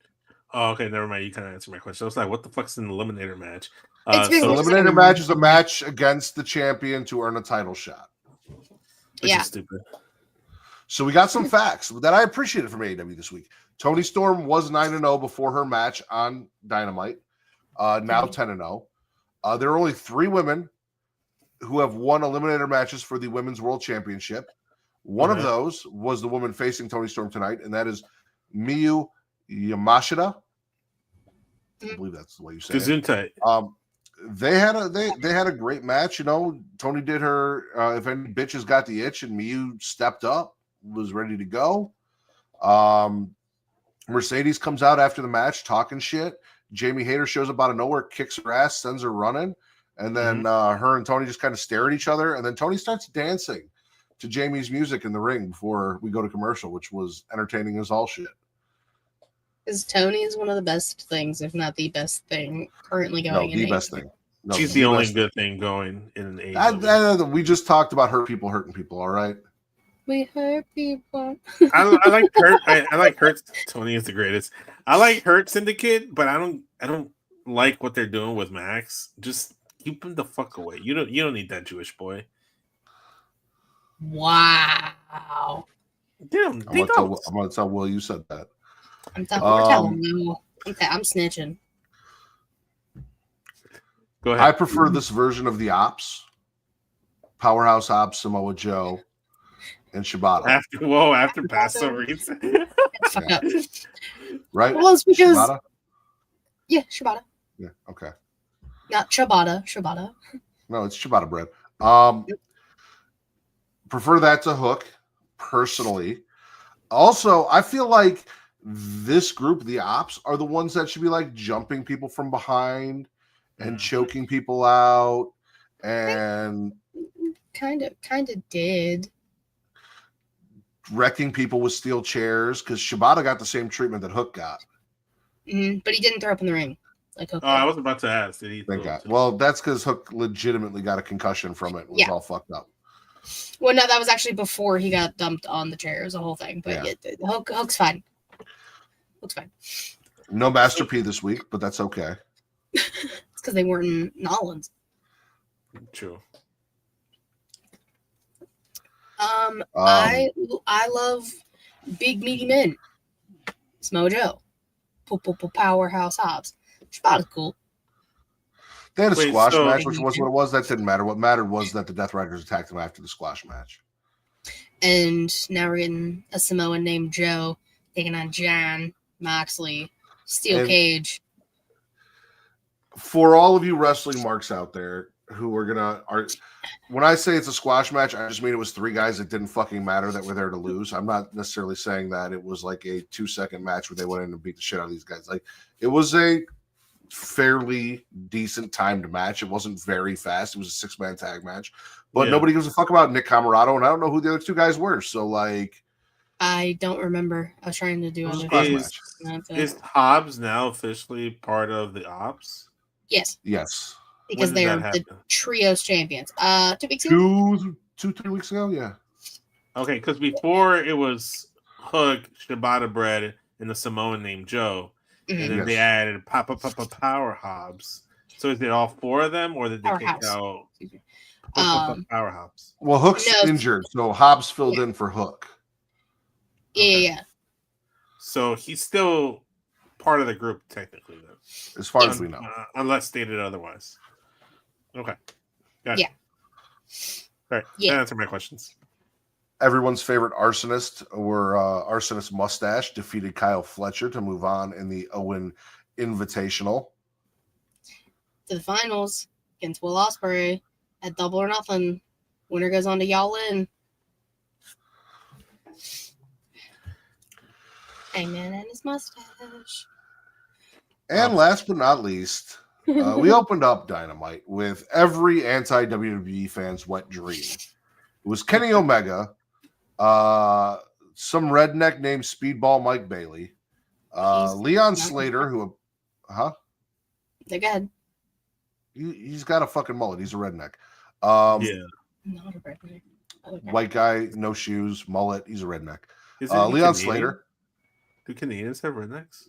Oh, okay. Never mind. You kind of answered my question. I was like, "What the fuck's an eliminator match?" So eliminator match is a match against the champion to earn a title shot. Which is stupid. So we got some facts that I appreciated from AEW this week. Toni Storm was 9-0 before her match on Dynamite. Now 10-0. There are only 3 women who have won eliminator matches for the Women's World Championship. One of those was the woman facing Toni Storm tonight, and that is Miyu Yamashita. I believe that's the way you say it. They had a great match. You know, Toni did her if any bitches got the itch, and Miyu stepped up, was ready to go. Mercedes comes out after the match talking shit. Jamie Hayter shows up out of nowhere, kicks her ass, sends her running, and then her and Toni just kind of stare at each other, and then Toni starts dancing to Jamie's music in the ring before we go to commercial, which was entertaining as all shit. Because Toni is one of the best things, if not the best thing currently going. No, the best thing. No, she's the only good thing going in an AEW. We just talked about hurting people. All right. We hurt people. I like Hurt. I like Hurt. Toni is the greatest. I like Hurt Syndicate, but I don't like what they're doing with Max. Just keep him the fuck away. You don't need that Jewish boy. Wow. Damn, I'm gonna tell Will you said that. I'm telling you. I'm snitching. Go ahead. I prefer this version of the Ops. Powerhouse Ops, Samoa Joe, and Shibata. After Passover. Fuck up. Right? Well, it's because Shibata? Yeah, Shibata. Yeah, okay. Not ciabatta. Shibata. No, it's ciabatta bread. Prefer that to Hook, personally. Also, I feel like this group, the Ops, are the ones that should be like jumping people from behind and choking people out, and kind of did wrecking people with steel chairs, because Shibata got the same treatment that Hook got. But he didn't throw up in the ring like Hook. I was about to ask. Did he? Thank God. Well, that's because Hook legitimately got a concussion from it. It was all fucked up. Well, no, that was actually before he got dumped on the chair. It was a whole thing. But Hook's fine. Hook's fine. No Master P this week, but that's okay. It's because they weren't in Nolans. True. I love big meaty men. Samoa Joe. Powerhouse Hobbs. Shibata's cool. They had a squash match, which was what it was. That didn't matter. What mattered was that the Death Riders attacked him after the squash match. And now we're getting a Samoan named Joe taking on John Moxley, Steel Cage. For all of you wrestling marks out there who are when I say it's a squash match, I just mean it was three guys that didn't fucking matter that were there to lose. I'm not necessarily saying that it was like a 2-second match where they went in and beat the shit out of these guys. Like, it was a fairly decent timed match. It wasn't very fast. It was a 6-man tag match, but nobody gives a fuck about Nick Camarado, and I don't know who the other two guys were. So, like, I don't remember. I was trying to do other things. Is Hobbs now officially part of the Ops? Yes. Yes. Because they're the Trios champions. 2 weeks ago? 3 weeks ago, yeah. Okay, because before it was Hook, Shibata Bread, and the Samoan named Joe. And then they added Power Hobbs. So is it all four of them, or did they kick out Power Hobbs? Well, Hook's injured, so Hobbs filled in for Hook. Yeah. So he's still part of the group, technically, though. As far as we know. Unless stated otherwise. Okay. Got it. All right. That answered my questions. Everyone's favorite arsonist or arsonist mustache defeated Kyle Fletcher to move on in the Owen Invitational. To the finals against Will Ospreay at Double or Nothing. Winner goes on to Yallin. Hangman and his mustache. And last but not least, we opened up Dynamite with every anti-WWE fan's wet dream. It was Kenny Omega, some redneck named Speedball Mike Bailey, Leon Slater, who, Go ahead. He's got a fucking mullet. He's a redneck. Not a redneck. Okay. White guy, no shoes, mullet. He's a redneck. Leon Canadian? Slater. Do Canadians have rednecks?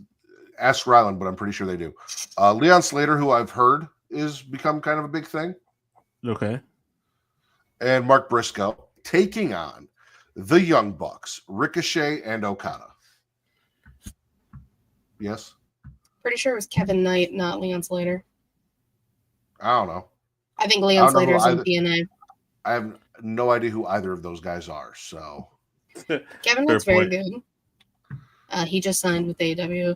Ask Ryland, but I'm pretty sure they do. Leon Slater, who I've heard is become kind of a big thing. Okay. And Mark Briscoe taking on the Young Bucks, Ricochet and Okada. Yes? Pretty sure it was Kevin Knight, not Leon Slater. I don't know. I think Leon don't know who Slater's in either- TNA. I have no idea who either of those guys are. So Kevin Knight's very good. He just signed with AEW.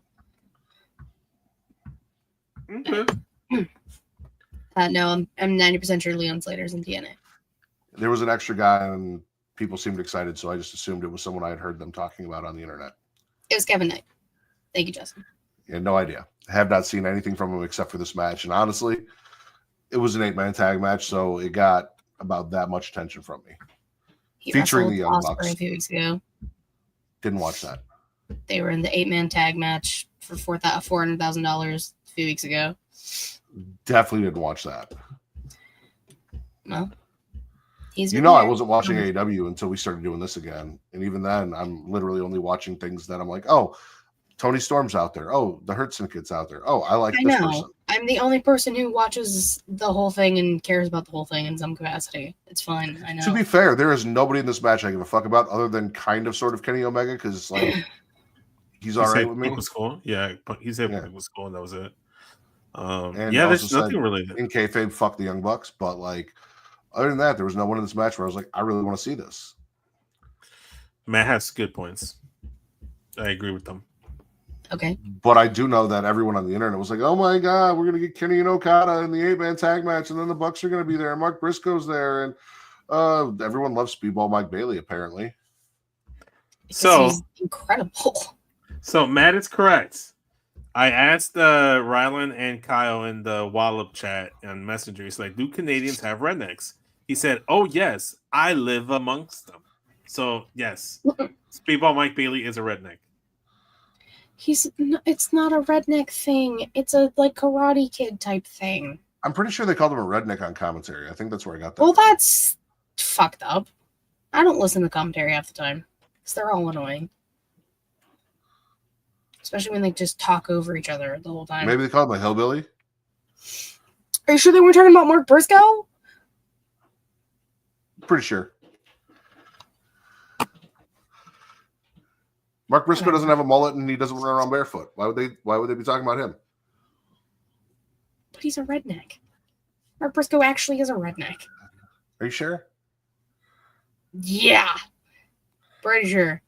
Okay. No, I'm 90% sure Leon Slater's in TNA. there was an extra guy, and people seemed excited, so I just assumed it was someone I had heard them talking about on the internet. It was Kevin Knight. Thank you, Justin. Yeah, no idea. I have not seen anything from him except for this match, and honestly, it was an 8-man tag match, so it got about that much attention from me. He Featuring the wrestled Young Ospreay Bucks. a few weeks ago. Didn't watch that. They were in the 8-man tag match for $400,000 a few weeks ago. Definitely didn't watch that. Well, he's You been know, I there. wasn't watching AEW until we started doing this again, and even then, I'm literally only watching things that I'm like, oh, Toni Storm's out there. Oh, the Hurt Syndicate's out there. Oh, I like I this know. person. I'm the only person who watches the whole thing and cares about the whole thing in some capacity. It's fine. I know. To be fair, there is nobody in this match I give a fuck about other than kind of sort of Kenny Omega because like he's all right with me. Punk was cool. Yeah, he said Yeah. Punk was cool, and that was it. And Yeah, there's also nothing said, really. in kayfabe, fuck the Young Bucks. But like, other than that, there was no one in this match where I was like, I really want to see this. Matt has good points. I agree with them. Okay. But I do know that everyone on the internet was like, oh my God, we're going to get Kenny and Okada in the 8-man tag match, and then the Bucks are going to be there, and Mark Briscoe's there, and everyone loves Speedball Mike Bailey, apparently. Because So- he's incredible. So Matt is correct. I asked Rylan and Kyle in the Wallop chat on Messenger. He's like, "Do Canadians have rednecks?" He said, "Oh yes, I live amongst them." So yes, Speedball Mike Bailey is a redneck. It's not a redneck thing. It's a like Karate Kid type thing. I'm pretty sure they called him a redneck on commentary. I think that's where I got that. Well, from. that's fucked up. I don't listen to commentary half the time because they're all annoying. Especially when they just talk over each other the whole time. Maybe they called him a hillbilly. Are you sure they weren't talking about Mark Briscoe? Pretty sure. Mark Briscoe doesn't have a mullet and he doesn't run around barefoot. Why would they be talking about him? But he's a redneck. Mark Briscoe actually is a redneck. Are you sure? Yeah. Pretty sure.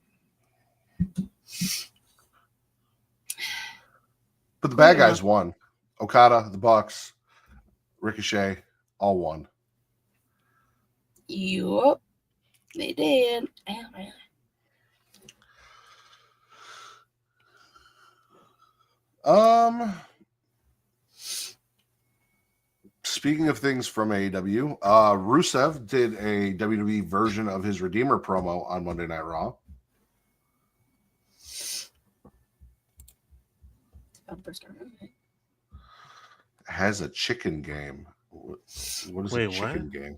But the bad guys won. Okada, the Bucks, Ricochet, all won. Yup. They did. Ow, man. Speaking of things from AEW, Rusev did a WWE version of his Redeemer promo on Monday Night Raw. Has a chicken game. What is Wait, a chicken what? game?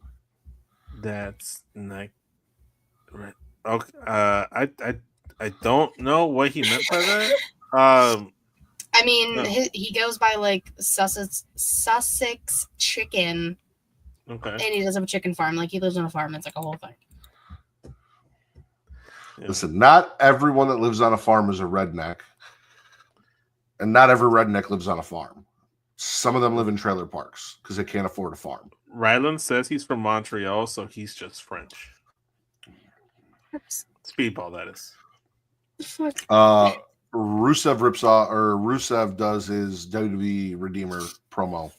That's not right. Okay, I don't know what he meant by that. I mean, No. he goes by like Sussex chicken, Okay. and he does have a chicken farm. Like he lives on a farm. It's like a whole thing. Yeah. Listen, not everyone that lives on a farm is a redneck. And not every redneck lives on a farm. Some of them live in trailer parks because they can't afford a farm. Rylan says he's from Montreal, so he's just French. Speedball, that is. Rusev does his WWE Redeemer promo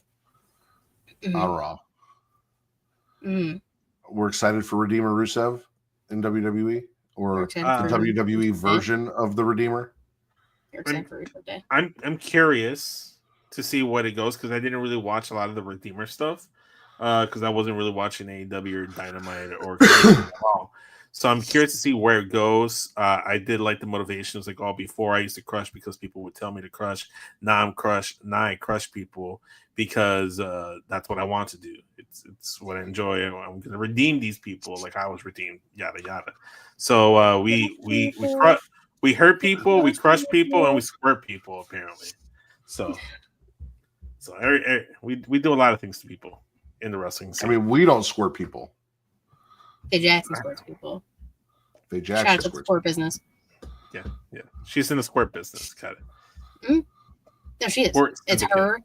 on Raw. Mm. We're excited for Redeemer Rusev in WWE We're or excited the for WWE version of the Redeemer. You're excited for Rusev Day. I'm curious to see what it goes because I didn't really watch a lot of the Redeemer stuff because I wasn't really watching AEW or Dynamite or at all. So I'm curious to see where it goes. I did like the motivation. It was like, before I used to crush because people would tell me to crush. Now I'm crushed. Now I crush people because that's what I want to do. It's what I enjoy. I'm going to redeem these people like I was redeemed. Yada yada. So we hurt people, we crush people, and we squirt people. Apparently, so we do a lot of things to people in the wrestling scene. I mean, we don't squirt people. Hey, Jackson sports people. They Shout out Jackson to the squirts. sport business. yeah, she's in the squirt business. Got it. No, she is. Sport It's syndicate. her.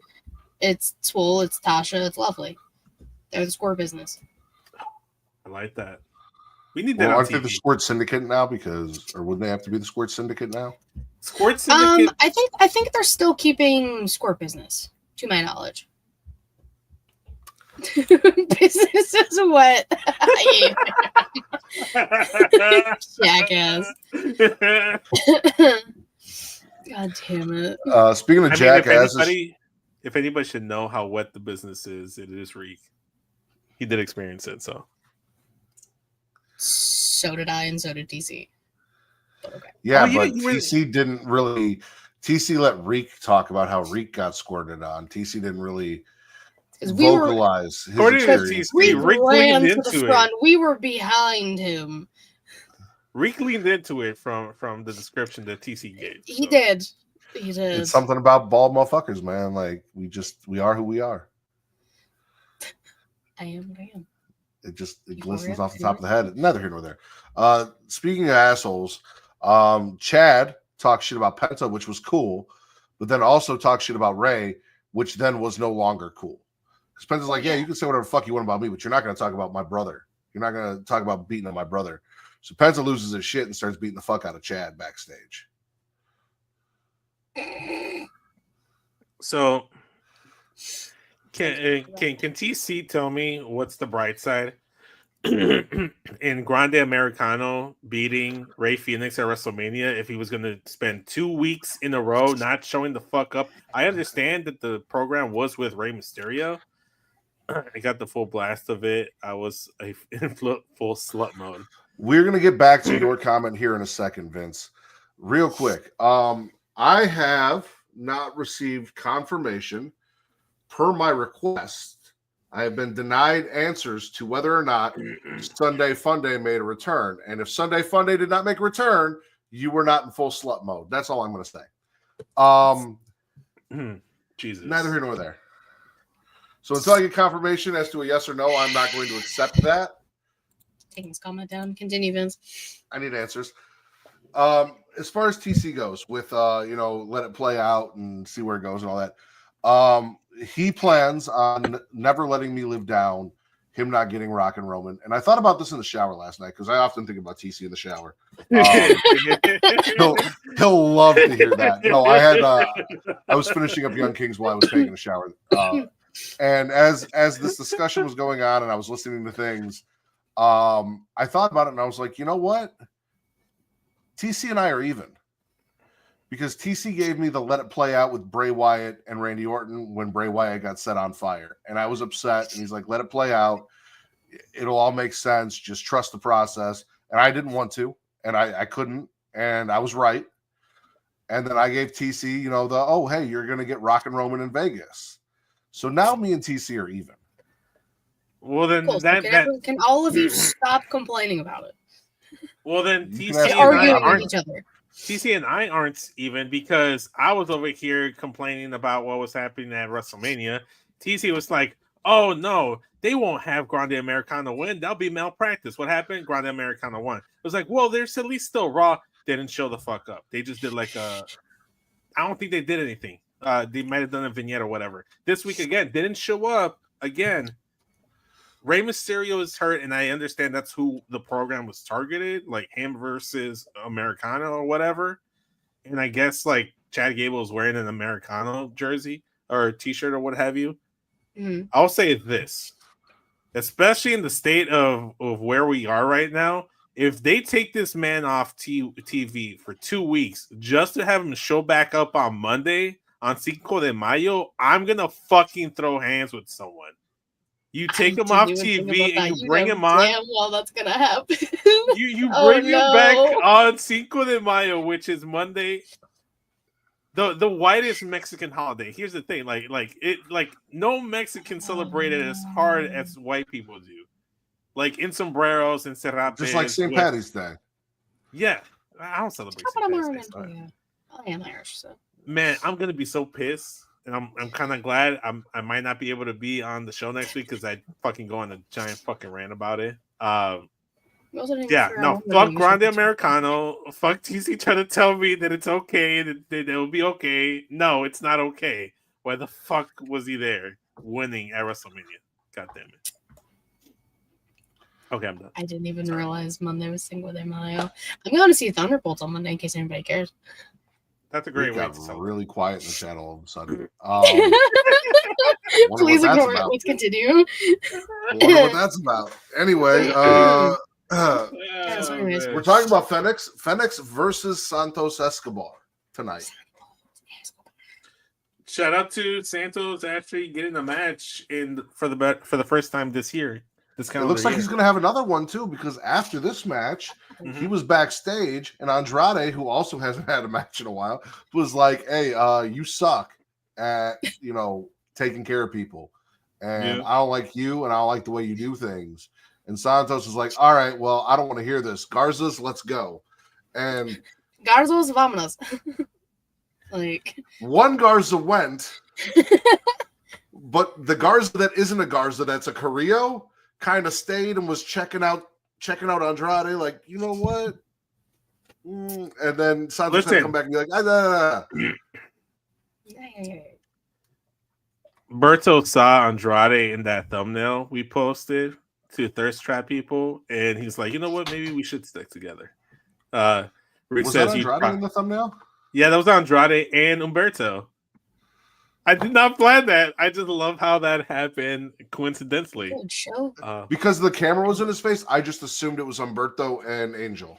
It's Swole. It's Tasha. It's Lovely. They're the score business. I like that. We need that on aren't TV. they the Squirt Syndicate now? Or wouldn't they have to be the Squirt Syndicate now? Squirt Syndicate. I think they're still keeping squirt business, to my knowledge. Business is what? Jackass. God damn it. Speaking of jackasses, if anybody should know how wet the business is, it is Reek. He did experience it, so. So did I, and so did TC. Okay. Yeah, but TC didn't really. TC let Reek talk about how Reek got squirted on. TC didn't really vocalize his experience. Reek ran to the front. We were behind him. Reek leaned into it from the description that TC gave. So. He did. It's something about bald motherfuckers, man. Like we are who we are. I am what I am. It glistens off the top of the head. Neither here nor there. Speaking of assholes, Chad talked shit about Penta, which was cool, but then also talked shit about Ray, which then was no longer cool. Because Penta's like, yeah, you can say whatever the fuck you want about me, but you're not going to talk about my brother. You're not going to talk about beating on my brother. So Penta loses his shit and starts beating the fuck out of Chad backstage. So can TC tell me what's the bright side in Grande Americano beating Rey Fenix at WrestleMania if he was going to spend 2 weeks in a row not showing the fuck up? I understand that the program was with Rey Mysterio. I got the full blast of it. I was in full slut mode. We're going to get back to your comment here in a second, Vince. Real quick. I have not received confirmation per my request. I have been denied answers to whether or not Sunday Funday made a return. And if Sunday Funday did not make a return, you were not in full slut mode. That's all I'm going to say. Jesus. Neither here nor there. So until I get confirmation as to a yes or no, I'm not going to accept that. Taking this comment down. Continue, Vince. I need answers. As far as TC goes, with let it play out and see where it goes and all that. He plans on never letting me live down him not getting Rock and Roman. And I thought about this in the shower last night because I often think about TC in the shower. He'll love to hear that. No, I was finishing up Young Kings while I was taking a shower. And as this discussion was going on and I was listening to things, I thought about it and I was like, you know what? TC and I are even. Because TC gave me the let it play out with Bray Wyatt and Randy Orton when Bray Wyatt got set on fire. And I was upset. And he's like, let it play out. It'll all make sense. Just trust the process. And I didn't want to. And I couldn't. And I was right. And then I gave TC, hey, you're going to get Rock and Roman in Vegas. So now me and TC are even. Well, then cool. Can all of you stop complaining about it? Well, then TC and I aren't even because I was over here complaining about what was happening at WrestleMania. TC was like, oh, no, they won't have Grande Americano win. That'll be malpractice. What happened? Grande Americano won. It was like, well, there's at least still Raw. They didn't show the fuck up. They just did I don't think they did anything. They might have done a vignette or whatever. This week, again, didn't show up. Again, Rey Mysterio is hurt, and I understand that's who the program was targeted, like him versus Americano or whatever. And I guess Chad Gable is wearing an Americano jersey or T-shirt or what have you. Mm-hmm. I'll say this, especially in the state of where we are right now, if they take this man off TV for 2 weeks just to have him show back up on Monday on Cinco de Mayo, I'm going to fucking throw hands with someone. You take him off TV and you bring him on. Damn well, that's gonna happen. You bring him back on Cinco de Mayo, which is Monday, the whitest Mexican holiday. Here's the thing, no Mexican celebrate it as hard as white people do, in sombreros and serapes, just like St. Patty's Day. Yeah, I don't celebrate St. Patty's Day. I am Irish, so man, I'm gonna be so pissed. And I'm kind of glad I might not be able to be on the show next week because I fucking go on a giant fucking rant about it. Fuck Grande Americano. Fuck TC trying to tell me that it's okay, that it'll be okay. No, it's not okay. Why the fuck was he there winning at WrestleMania? God damn it. Okay, I'm done. I didn't even realize Monday was Cinco de Mayo. I'm going to see Thunderbolts on Monday in case anybody cares. That's a great way got to celebrate. really quiet in the channel all of a sudden. Please ignore it. Let's continue. Wonder what that's about. Anyway, Anyways. we're talking about Fenix versus Santos Escobar tonight. Shout out to Santos actually getting a match for the first time this year. It looks like he's going to have another one too, because after this match, he was backstage, and Andrade, who also hasn't had a match in a while, was like, "Hey, you suck at taking care of people, and I don't like you, and I don't like the way you do things." And Santos is like, "All right, well, I don't want to hear this. Garza's, let's go." And Garza's vamonos. Like one Garza went, but the Garza that isn't a Garza, that's a Carrillo, kind of stayed and was checking out Andrade, like, you know what? And then Santos had to come back and be like, Berto saw Andrade in that thumbnail we posted to Thirst Trap people, and he's like, you know what? Maybe we should stick together. Was that Andrade in the thumbnail? Yeah, that was Andrade and Humberto. I did not plan that. I just love how that happened coincidentally. Good show. Because the camera was in his face, I just assumed it was Humberto and Angel.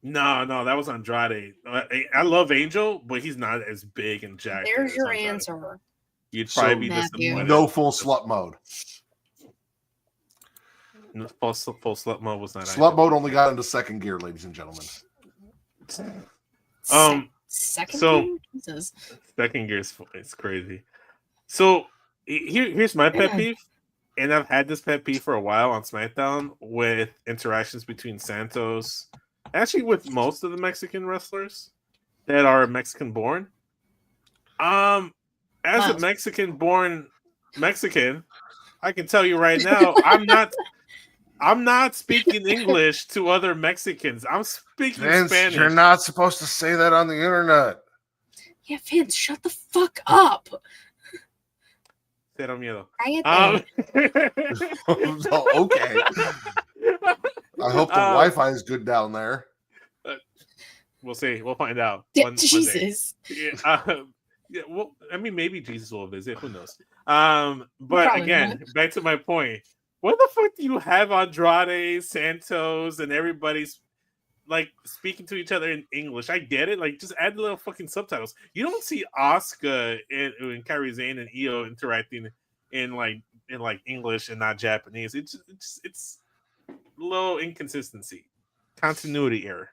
No, that was Andrade. I love Angel, but he's not as big and jacked. There's your answer. You'd probably be disappointed. No full slut mode. No, full slut mode was not. Slut mode only got into second gear, ladies and gentlemen. Second gear? Jesus. Second gear is crazy. So here's my pet peeve, and I've had this pet peeve for a while on SmackDown with interactions between Santos, actually with most of the Mexican wrestlers that are Mexican born. As a Mexican born Mexican, I can tell you right now, I'm not speaking English to other Mexicans. I'm speaking Spanish. You're not supposed to say that on the internet. Yeah, Vince, shut the fuck up. Cero miedo. Okay. I hope the Wi-Fi is good down there. We'll see. We'll find out. Jesus. Yeah, well, I mean, maybe Jesus will visit. Who knows? But probably again, not. Back to my point. What the fuck do you have Andrade, Santos, and everybody's like speaking to each other in English? I get it. Like, just add the little fucking subtitles. You don't see Asuka and Kairi Sane and Io interacting in English and not Japanese. It's a little inconsistency, continuity error.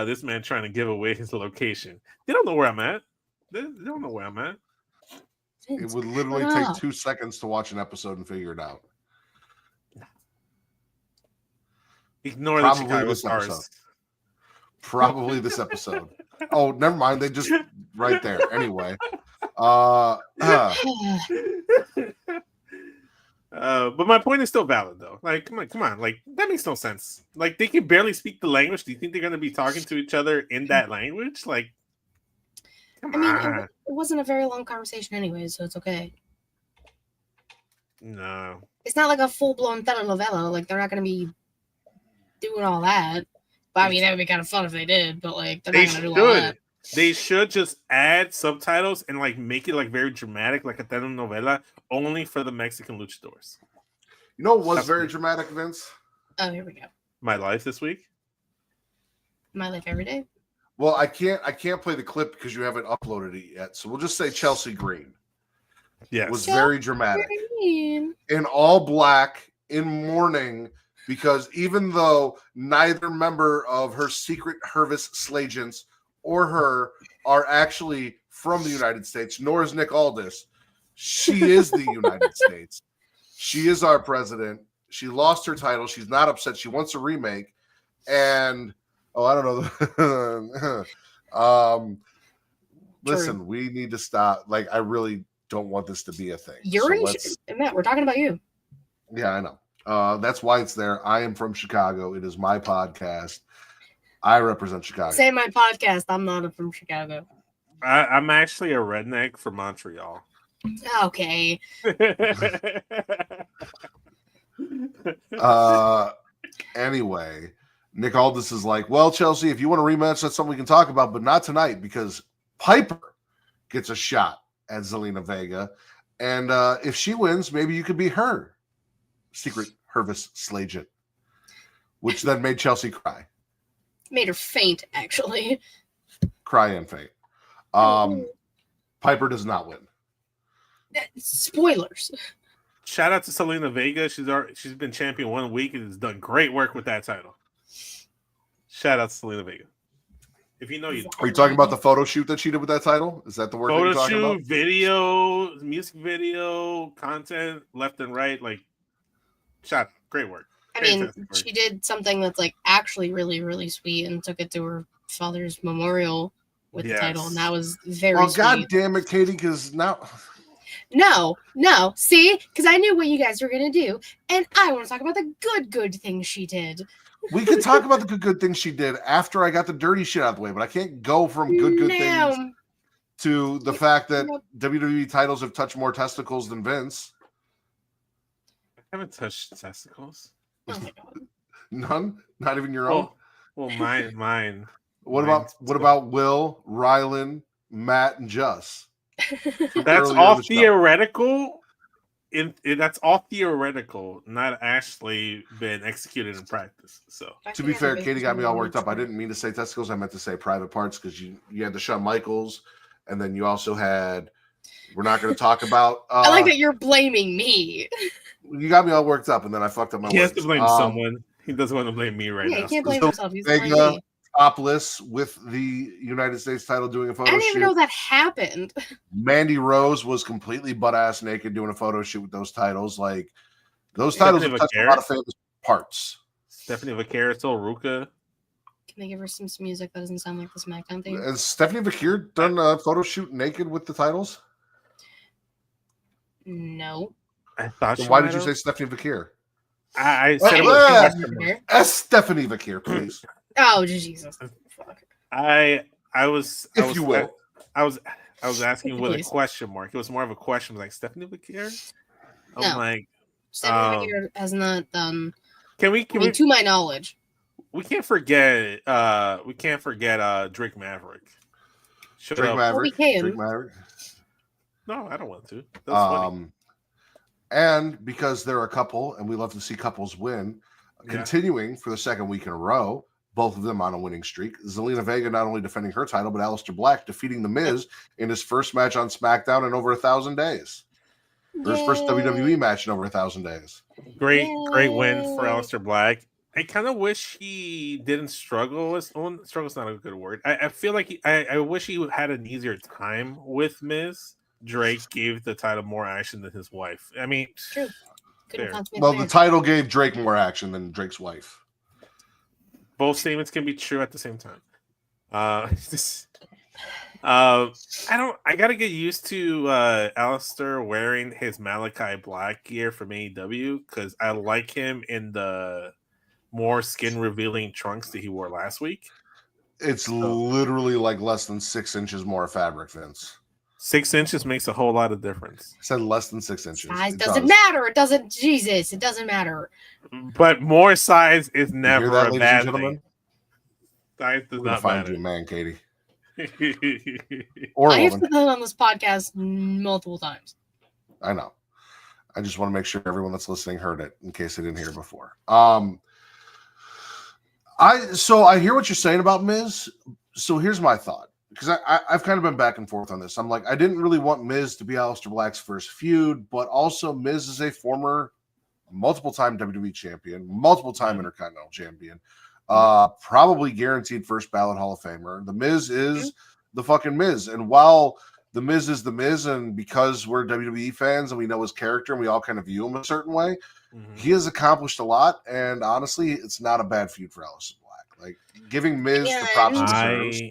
This man trying to give away his location. They don't know where I'm at. They don't know where I'm at. It would literally take 2 seconds to watch an episode and figure it out. Ignore the Chicago Stars. Probably this episode. Oh, never mind. They just right there. Anyway. But my point is still valid, though. Like, come on. Like, that makes no sense. Like, they can barely speak the language. Do you think they're going to be talking to each other in that language? Like, come on. It wasn't a very long conversation anyway, so it's okay. No. It's not like a full-blown telenovela. Like, they're not going to be doing all that. But I mean, that would be kind of fun if they did, but like, they're not going to do all that. They should just add subtitles and like make it like very dramatic, like a telenovela, only for the Mexican luchadors. You know what was very dramatic, Vince? Oh, here we go. My life this week. My life every day. Well, I can't play the clip because you haven't uploaded it yet. So we'll just say Chelsea Green. Yes. Was very dramatic. In all black, in mourning, because even though neither member of her secret Hervis Slagents or her are actually from the United States, nor is Nick Aldis, she is the United States. She is our president. She lost her title. She's not upset. She wants a remake. And I don't know. Listen, we need to stop. Like, I really don't want this to be a thing. Matt, we're talking about you. Yeah, I know. That's why it's there. I am from Chicago. It is my podcast. I represent Chicago. Say my podcast. I'm not from Chicago. I'm actually a redneck from Montreal. Okay. Anyway, Nick Aldis is like, well, Chelsea, if you want a rematch, that's something we can talk about, but not tonight because Piper gets a shot at Zelina Vega. And if she wins, maybe you could be her secret Hervis Slagent, which then made Chelsea cry. Made her faint, actually. Cry and faint. Piper does not win. Spoilers. Shout out to Zelina Vega. She's been champion 1 week and has done great work with that title. Shout out to Zelina Vega. If you know, you know. Are you talking about the photo shoot that she did with that title? Is that the work that you're talking about? Video, music video, content, left and right. Like, great work. I mean, she did something that's like actually really, really sweet and took it to her father's memorial with the title, and that was very sweet. God damn it, Katie, because now... No. See? Because I knew what you guys were going to do, and I want to talk about the good things she did. We could talk about the good things she did after I got the dirty shit out of the way, but I can't go from good things to the fact that WWE titles have touched more testicles than Vince. I haven't touched testicles. Oh my God. None? Not even your own? Well, mine. What about Will, Rylan, Matt, and Juss? That's all theoretical. That's all theoretical, not actually been executed in practice. So, to be fair, Katie got me all worked up. I didn't mean to say testicles. I meant to say private parts because you had the Shawn Michaels, and then you also had. We're not going to talk about. I like that you're blaming me. You got me all worked up, and then I fucked up my. He has to blame someone. He doesn't want to blame me right now. He can't blame himself. He's Vega, topless with the United States title doing a photo shoot. I didn't even know that happened. Mandy Rose was completely butt-ass naked doing a photo shoot with those titles. Like, those titles have touched a lot of famous parts. Stephanie Vaquer, Ruka. Can they give her some music that doesn't sound like the SmackDown thing? Has Stephanie Vaquer done a photo shoot naked with the titles? No. I thought. Why did you say Stephanie Vaquer? I said Stephanie Vaquer, please. Oh Jesus! Fuck. I was asking with a Please. question mark. It was more of a question, like Stephanie Vaquer. I'm No. like, Stephanie Vaquer has not done. Can we, to my knowledge, we can't forget. Drake Maverick. Drake Maverick. Drake Maverick. No, I don't want to. That's funny. And because they're a couple, and we love to see couples win, continuing for the second week in a row, both of them on a winning streak. Zelina Vega not only defending her title, but Aleister Black defeating The Miz in his first match on SmackDown in over 1,000 days. Or his first WWE match in over 1,000 days. Great win for Aleister Black. I kind of wish he didn't struggle. Struggle's not a good word. I feel like I wish he had an easier time with Miz. Drake gave the title more action than his wife. I mean, true. Well, the title gave Drake more action than Drake's wife. Both statements can be true at the same time. I gotta get used to Aleister wearing his Malachi Black gear from AEW because I like him in the more skin revealing trunks that he wore last week. It's literally like less than 6 inches more fabric, Vince. 6 inches makes a whole lot of difference. I said less than 6 inches. Size doesn't matter. It doesn't. Jesus, it doesn't matter. But more size is never that, a bad thing. Size does not find matter. You, man, Katie. Or I have said that on this podcast multiple times. I know. I just want to make sure everyone that's listening heard it in case they didn't hear it before. I hear what you're saying about Miz. So here's my thought. Because I've kind of been back and forth on this. I'm like, I didn't really want Miz to be Aleister Black's first feud, but also Miz is a former multiple-time WWE champion, multiple-time Intercontinental champion, probably guaranteed first ballot Hall of Famer. The Miz is the fucking Miz. And while the Miz is the Miz, and because we're WWE fans and we know his character and we all kind of view him a certain way, he has accomplished a lot. And honestly, it's not a bad feud for Aleister Black. Like, giving Miz the props he deserves.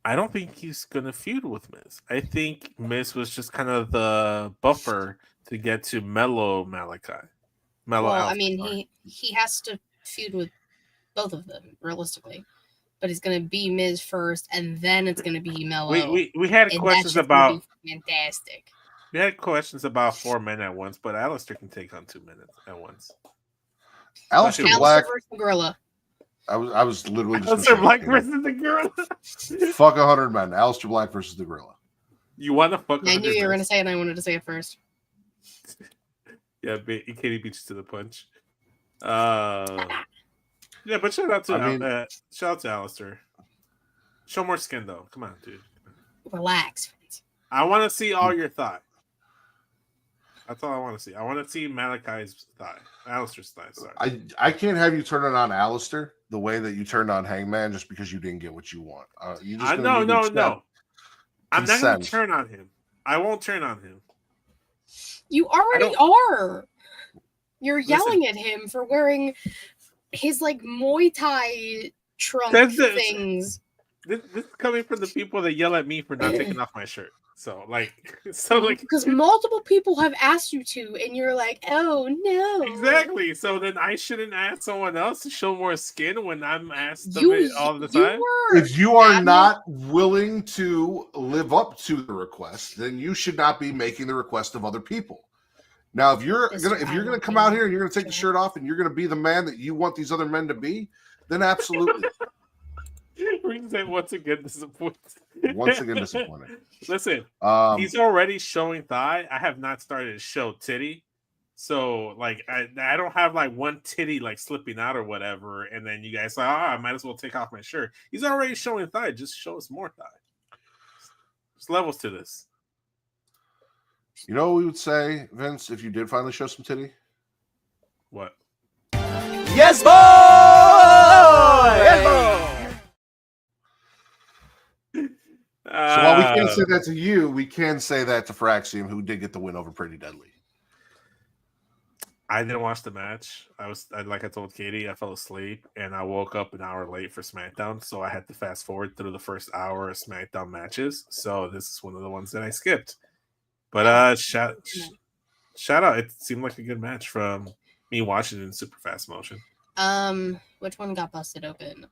I don't think he's going to feud with Miz. I think Miz was just kind of the buffer to get to Mellow Malachi. I mean, he has to feud with both of them, realistically. But he's going to be Miz first, and then it's going to be Mellow. We had questions about... Fantastic. We had questions about 4 men at once, but Aleister can take on 2 men at once. Aleister Aleister Black versus the Gorilla. I was literally just Aleister Black versus the Gorilla. Fuck 100 men. Aleister Black versus the Gorilla. You want to fuck? I knew you were going to say it, and I wanted to say it first. Yeah, Katie beat you to the punch. Yeah, but shout out to Aleister. Show more skin though. Come on, dude. Relax. I want to see all your thigh. That's all I want to see. I want to see Malachi's thigh, Aleister's thigh. Sorry. I can't have you turn it on Aleister the way that you turned on Hangman just because you didn't get what you want. No. I'm not going to turn on him. I won't turn on him. You already are. You're yelling at him for wearing his like Muay Thai trunk things. This is coming from the people that yell at me for not taking off my shirt. So because multiple people have asked you to, and you're like, oh no. Exactly. So then I shouldn't ask someone else to show more skin when I'm asked all the time. If you are not willing to live up to the request, then you should not be making the request of other people. Now, if you're gonna come out here and you're gonna take the shirt off and you're gonna be the man that you want these other men to be, then absolutely. Once again disappointed. Listen, he's already showing thigh. I have not started to show titty, so like I don't have like one titty like slipping out or whatever. And then you guys like, I might as well take off my shirt. He's already showing thigh. Just show us more thigh. There's levels to this. You know what we would say, Vince, if you did finally show some titty? What? Yes, boy! Yes, boy! So while we can't say that to you, we can say that to Fraxium, who did get the win over Pretty Deadly. I didn't watch the match. Like I told Katie, I fell asleep and I woke up an hour late for SmackDown, so I had to fast forward through the first hour of SmackDown matches. So this is one of the ones that I skipped. But shout out! It seemed like a good match from me watching it in super fast motion. Which one got busted open?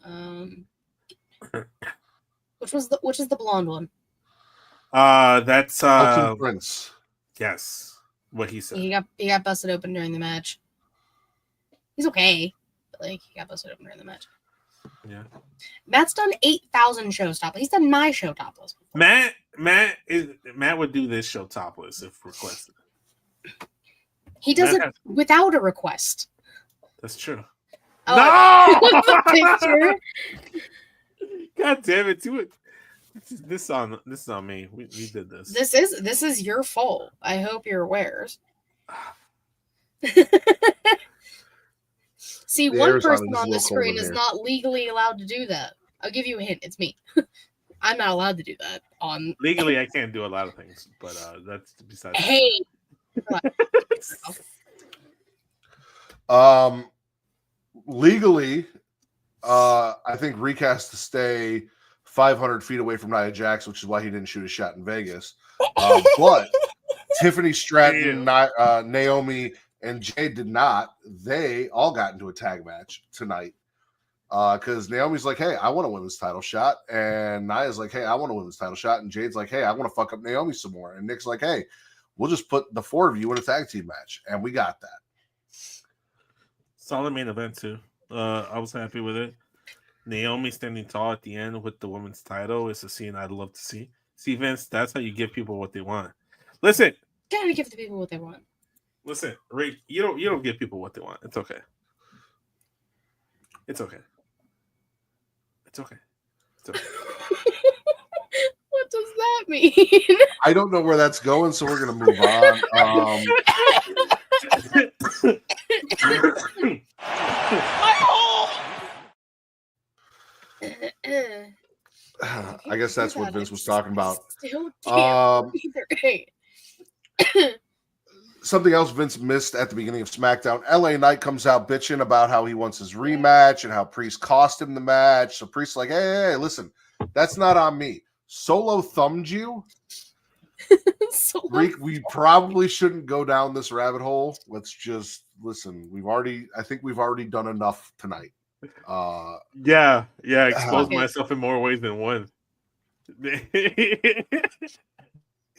Which is the blonde one? That's Prince. Yes, what he said. He got busted open during the match. He's okay, but like he got busted open during the match. Yeah. Matt's done 8,000 shows topless. He's done my show topless before. Matt would do this show topless if requested. He does it without a request. That's true. Oh, no! Picture. God damn it! This is on me. We did this. This is your fault. I hope you're aware. See, one person on the screen is not legally allowed to do that. I'll give you a hint. It's me. I'm not allowed to do that. Legally, I can't do a lot of things, but that's besides. Hey. Legally, I think Reek has to stay 500 feet away from Nia Jax, which is why he didn't shoot a shot in Vegas. But Tiffany Stratton, Naomi, and Jade did not. They all got into a tag match tonight. Because Naomi's like, hey, I want a women's title shot. And Nia's like, hey, I want a women's title shot. And Jade's like, hey, I want to fuck up Naomi some more. And Nick's like, hey, we'll just put the four of you in a tag team match. And we got that. Solid main event, too. I was happy with it. Naomi standing tall at the end with the women's title is a scene I'd love to see. See, Vince, that's how you give people what they want. Listen. Gotta give the people what they want. Listen, Ray, you don't give people what they want. It's okay. It's okay. It's okay. It's okay. What does that mean? I don't know where that's going, so we're gonna move on. I guess that's what Vince was talking about. Something else Vince missed at the beginning of SmackDown. LA Knight comes out bitching about how he wants his rematch and how Priest cost him the match. So Priest's like, hey, listen, that's not on me. Solo thumbed you. We probably shouldn't go down this rabbit hole. Let's just listen. I think we've already done enough tonight. Expose myself in more ways than one.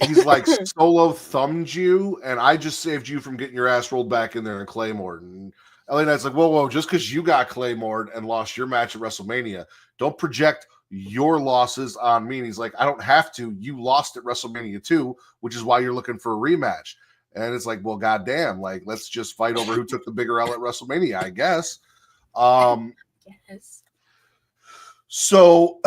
he's like solo thumbed you, and I just saved you from getting your ass rolled back in there and Claymored. And LA Knight's like, whoa, just because you got Claymored and lost your match at WrestleMania, don't project your losses on me. And he's like, I don't have to. You lost at WrestleMania too, which is why you're looking for a rematch. And it's like, well, goddamn, like, let's just fight over who took the bigger L at WrestleMania, I guess. Yes. So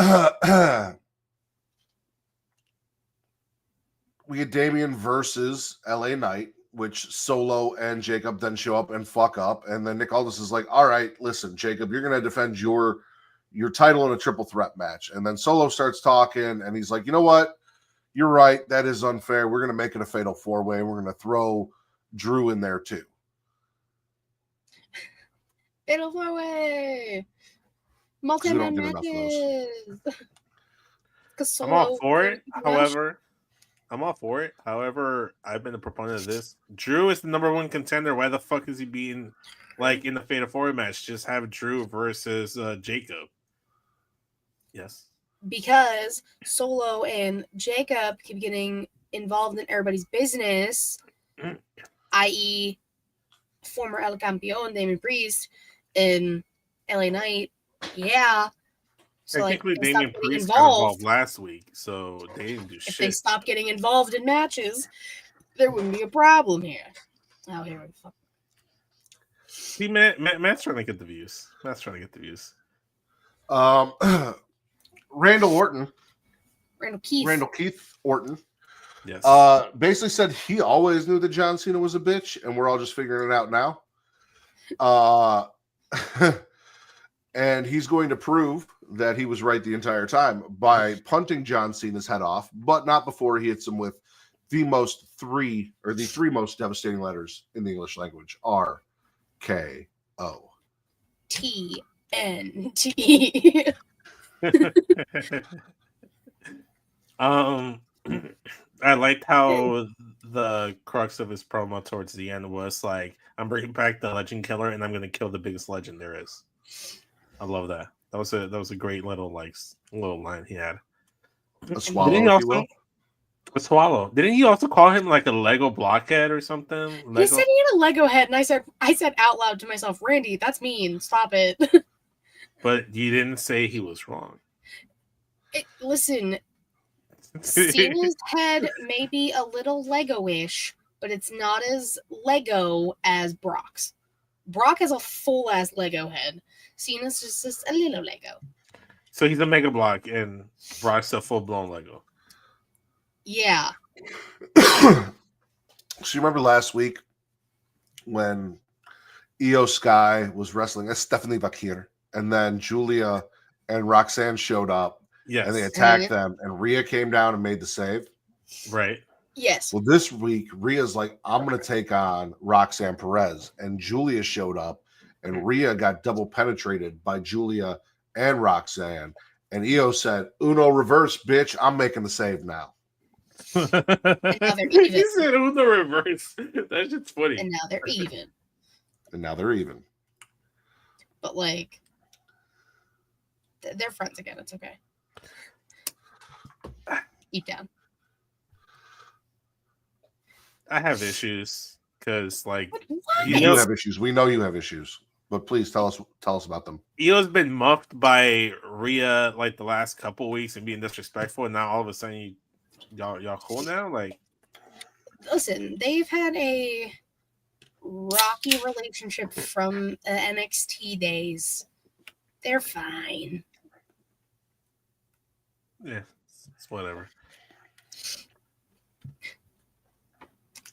we get Damian versus LA Knight, which Solo and Jacob then show up and fuck up. And then Nick Aldis is like, all right, listen, Jacob, you're going to defend your title in a triple threat match. And then Solo starts talking, and he's like, you know what? You're right. That is unfair. We're going to make it a fatal four-way. We're going to throw Drew in there too. Fatal four-way. Multi-man matches. I'm all for it. However, I've been a proponent of this. Drew is the number one contender. Why the fuck is he being like in the fatal four-way match? Just have Drew versus Jacob. Yes. Because Solo and Jacob keep getting involved in everybody's business, i.e., former El Campeón, Damien Priest, and LA Knight. Yeah. So, technically, like, Damien Priest got involved last week, so they didn't do shit. If they stop getting involved in matches, there wouldn't be a problem here. Oh, here we go. See, Matt's trying to get the views. Randall Keith Orton. Yes. Basically said he always knew that John Cena was a bitch, and we're all just figuring it out now. And he's going to prove that he was right the entire time by punting John Cena's head off, but not before he hits him with the three most devastating letters in the English language: RKO. TNT. I liked how the crux of his promo towards the end was like, I'm bringing back the legend killer and I'm going to kill the biggest legend there is. I love that. That was a great little line he had. A swallow, if you will. A swallow. Didn't he also call him like a Lego blockhead or something? He said he had a Lego head, and I said out loud to myself, Randy, that's mean. Stop it. But you didn't say he was wrong. Listen, Cena's head may be a little Lego-ish, but it's not as Lego as Brock's. Brock has a full-ass Lego head. Cena's just a little Lego. So he's a Mega Block, and Brock's a full-blown Lego. Yeah. So you remember last week when IYO SKY was wrestling as Stephanie Vaquer, and then Giulia and Roxanne showed up, and they attacked them, and Rhea came down and made the save? Right. Yes. Well, this week, Rhea's like, I'm going to take on Roxanne Perez, and Giulia showed up, and Rhea got double penetrated by Giulia and Roxanne, and IYO said, Uno reverse, bitch, I'm making the save now. And now they're even. He said Uno reverse. That's just funny. And now they're even. But, like, they're friends again. It's okay. Deep down. I have issues because, like, What? You have issues. We know you have issues, but please tell us about them. IYO's been muffed by Rhea like the last couple weeks and being disrespectful, and now all of a sudden y'all cool now? Like, listen, they've had a rocky relationship from the NXT days. They're fine. Yeah, it's whatever.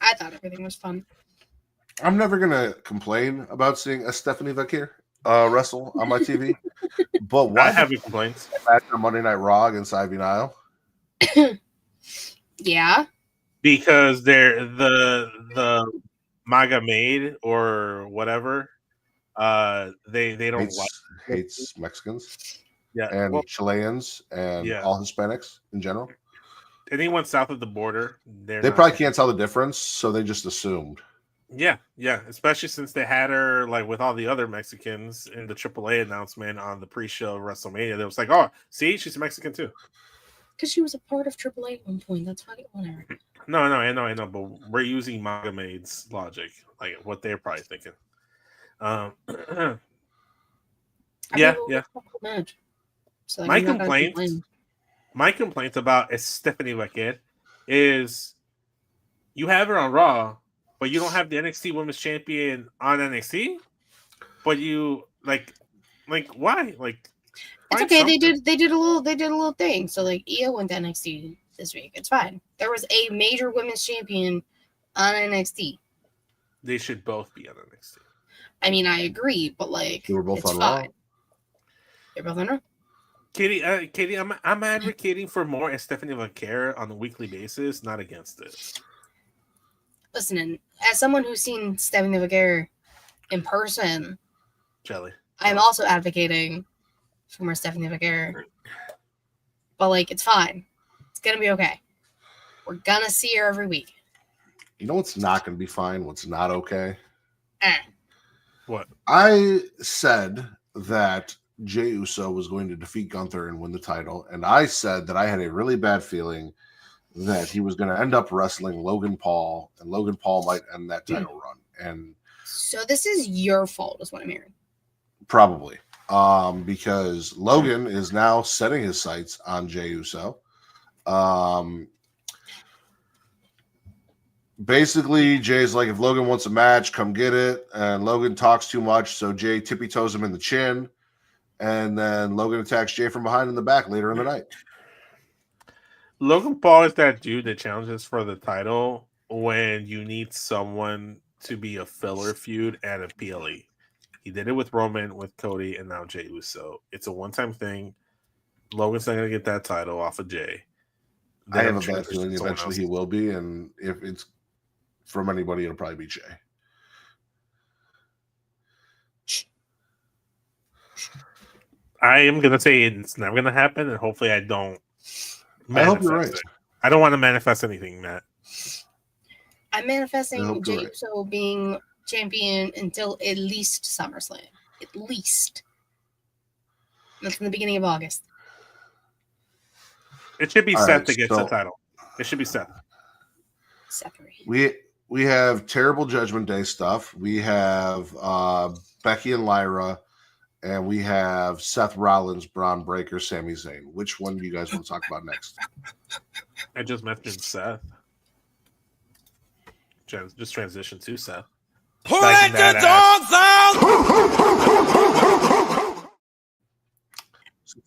I thought everything was fun. I'm never gonna complain about seeing a Stephanie Vaquer wrestle on my TV, but why I have complaints? Back on Monday Night Raw against Ivy Nile? Yeah, Because they're the MAGA maid or whatever. They don't hates Mexicans, and Chileans and all Hispanics in general. Anyone south of the border, they probably can't tell the difference, so they just assumed. Yeah, especially since they had her like with all the other Mexicans in the AAA announcement on the pre-show of WrestleMania. They was like, "Oh, see, she's Mexican too." Because she was a part of AAA at one point. That's fucking whatever. No, I know, but we're using Magamade's logic, like what they're probably thinking. Yeah. Match. So, like, My complaint about Stephanie Vaquer is you have her on Raw, but you don't have the NXT Women's Champion on NXT. But you like why? Like, it's okay. Something. They did a little thing. So like, IYO went to NXT this week. It's fine. There was a major women's champion on NXT. They should both be on NXT. I mean, I agree, but like, they were both it's on fine. Raw. They're both on Raw. Katie, I'm advocating for more Stephanie Vaquer on a weekly basis, not against it. Listen, as someone who's seen Stephanie Vaquer in person, Jelly, I'm also advocating for more Stephanie Vaquer. But like, it's fine. It's gonna be okay. We're gonna see her every week. You know what's not gonna be fine? What's not okay? What? I said that Jey Uso was going to defeat Gunther and win the title, and I said that I had a really bad feeling that he was going to end up wrestling Logan Paul, and Logan Paul might end that title run. And so this is your fault, is what I'm hearing. Probably, because Logan is now setting his sights on Jey Uso. Basically, Jay's like, if Logan wants a match, come get it. And Logan talks too much, so Jey tippy-toes him in the chin. And then Logan attacks Jey from behind in the back later in the night. Logan Paul is that dude that challenges for the title when you need someone to be a filler feud and a PLE. He did it with Roman, with Cody, and now Jey Uso. It's a one-time thing. Logan's not going to get that title off of Jey. I have a bad feeling eventually he will be, and if it's from anybody, it'll probably be Jey. I am going to say it's never going to happen, and hopefully I don't I hope you're right. it. I don't want to manifest anything, Matt. I'm manifesting Jey Uso being champion until at least SummerSlam. At least. That's in the beginning of August. It should be Seth that gets the title. It should be Seth. We have terrible Judgment Day stuff. We have Becky and Lyra, and we have Seth Rollins, Bron Breakker, Sami Zayn. Which one do you guys want to talk about next? I just mentioned Seth. Just transition to Seth. Who let the dogs out?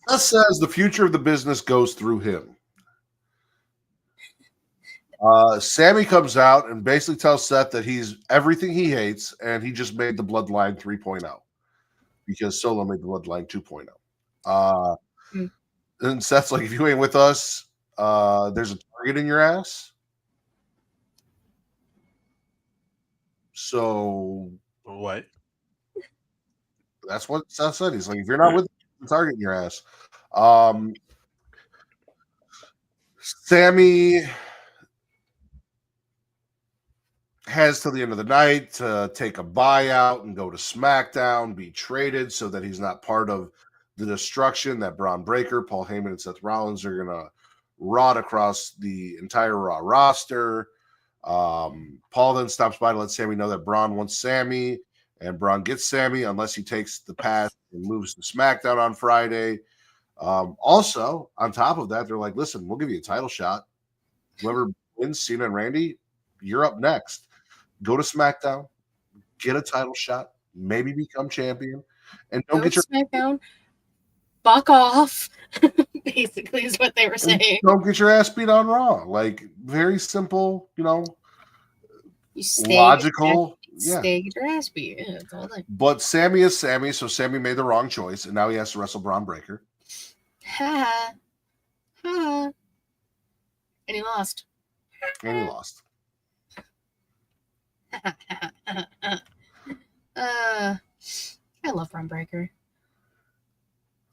Seth says the future of the business goes through him. Sami comes out and basically tells Seth that he's everything he hates, and he just made the Bloodline 3.0 because Solo made the Bloodline 2.0. And Seth's like, if you ain't with us, there's a target in your ass. So what? That's what Seth said. He's like, if you're not with us, there's a target in your ass. Sami has till the end of the night to take a buyout and go to SmackDown, be traded so that he's not part of the destruction that Bron Breakker, Paul Heyman, and Seth Rollins are going to rot across the entire Raw roster. Paul then stops by to let Sami know that Bron wants Sami, and Bron gets Sami unless he takes the path and moves to SmackDown on Friday. Also, on top of that, they're like, listen, we'll give you a title shot. Whoever wins, Cena and Randy, you're up next. Go to SmackDown, get a title shot, maybe become champion, and don't get your SmackDown. Fuck off. Basically, is what they were saying. Don't get your ass beat on Raw. Like, very simple, you logical. Stay, get your ass beat. Yeah, that's all that. But Sami is Sami, so Sami made the wrong choice, and now he has to wrestle Bron Breakker. Ha ha. And he lost. I love Bron Breakker.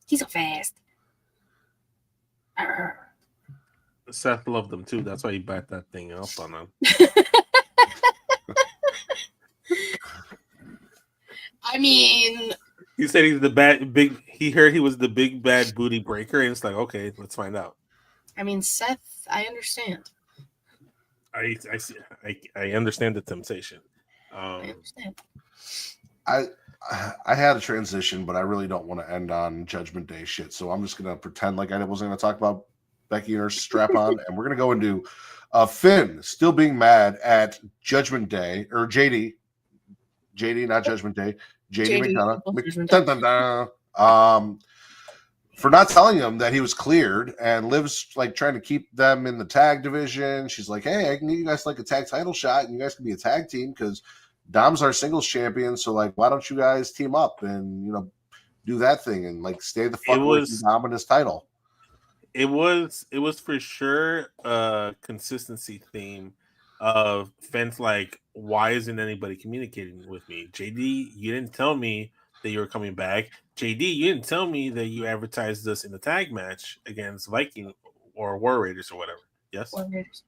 He's so fast. Seth loved him too. That's why he backed that thing up on him. I mean, he said he's the big. He heard he was the big bad booty breaker, and it's like, okay, let's find out. I mean, Seth, I understand. I see. I understand the temptation. I understand. I had a transition, but I really don't want to end on Judgment Day shit. So I'm just gonna pretend like I wasn't gonna talk about Becky and her strap on, and we're gonna go into Finn still being mad at Judgment Day or JD, not Judgment Day, JD McDonough, for not telling him that he was cleared, and Liv's like trying to keep them in the tag division. She's like, hey, I can get you guys like a tag title shot, and you guys can be a tag team because Dom's our singles champion. So like, why don't you guys team up and do that thing and like stay the fuck away from Dom and his title? It was for sure a consistency theme of Finn's like, why isn't anybody communicating with me? JD, you didn't tell me that you were coming back. JD, you didn't tell me that you advertised us in the tag match against Viking or War Raiders or whatever. Yes? War Raiders.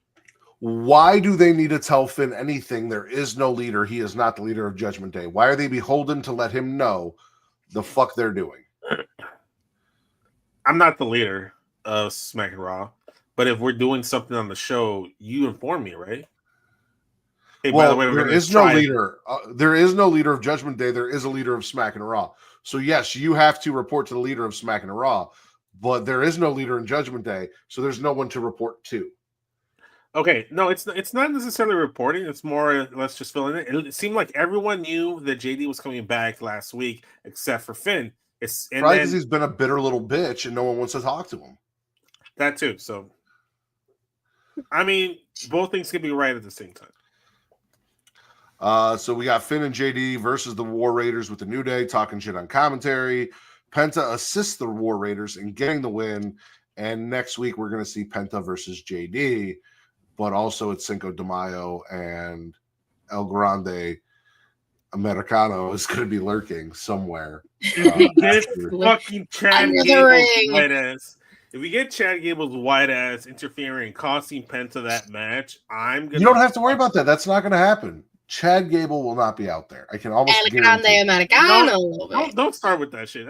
Why do they need to tell Finn anything? There is no leader. He is not the leader of Judgment Day. Why are they beholden to let him know the fuck they're doing? I'm not the leader of Smackin' Raw, but if we're doing something on the show, you inform me, right? Hey, well, by the way, there is no leader. There is no leader of Judgment Day. There is a leader of Smackin' Raw. So yes, you have to report to the leader of Smackin' Raw, but there is no leader in Judgment Day, so there's no one to report to. Okay, no, it's not necessarily reporting. It's more let's just fill in it. It seemed like everyone knew that JD was coming back last week, except for Finn. It's probably because he's been a bitter little bitch and no one wants to talk to him. That too. So, I mean, both things can be right at the same time. So we got Finn and JD versus the War Raiders with the New Day talking shit on commentary. Penta assists the War Raiders in getting the win. And next week we're going to see Penta versus JD, but also it's Cinco de Mayo and El Grande Americano is going to be lurking somewhere. If we get fucking Chad Gable's white ass, if we get Chad Gable's white ass interfering and costing Penta that match, I'm gonna. You don't have to worry about that. That's not going to happen. Chad Gable will not be out there. I can almost guarantee. Don't start with that shit.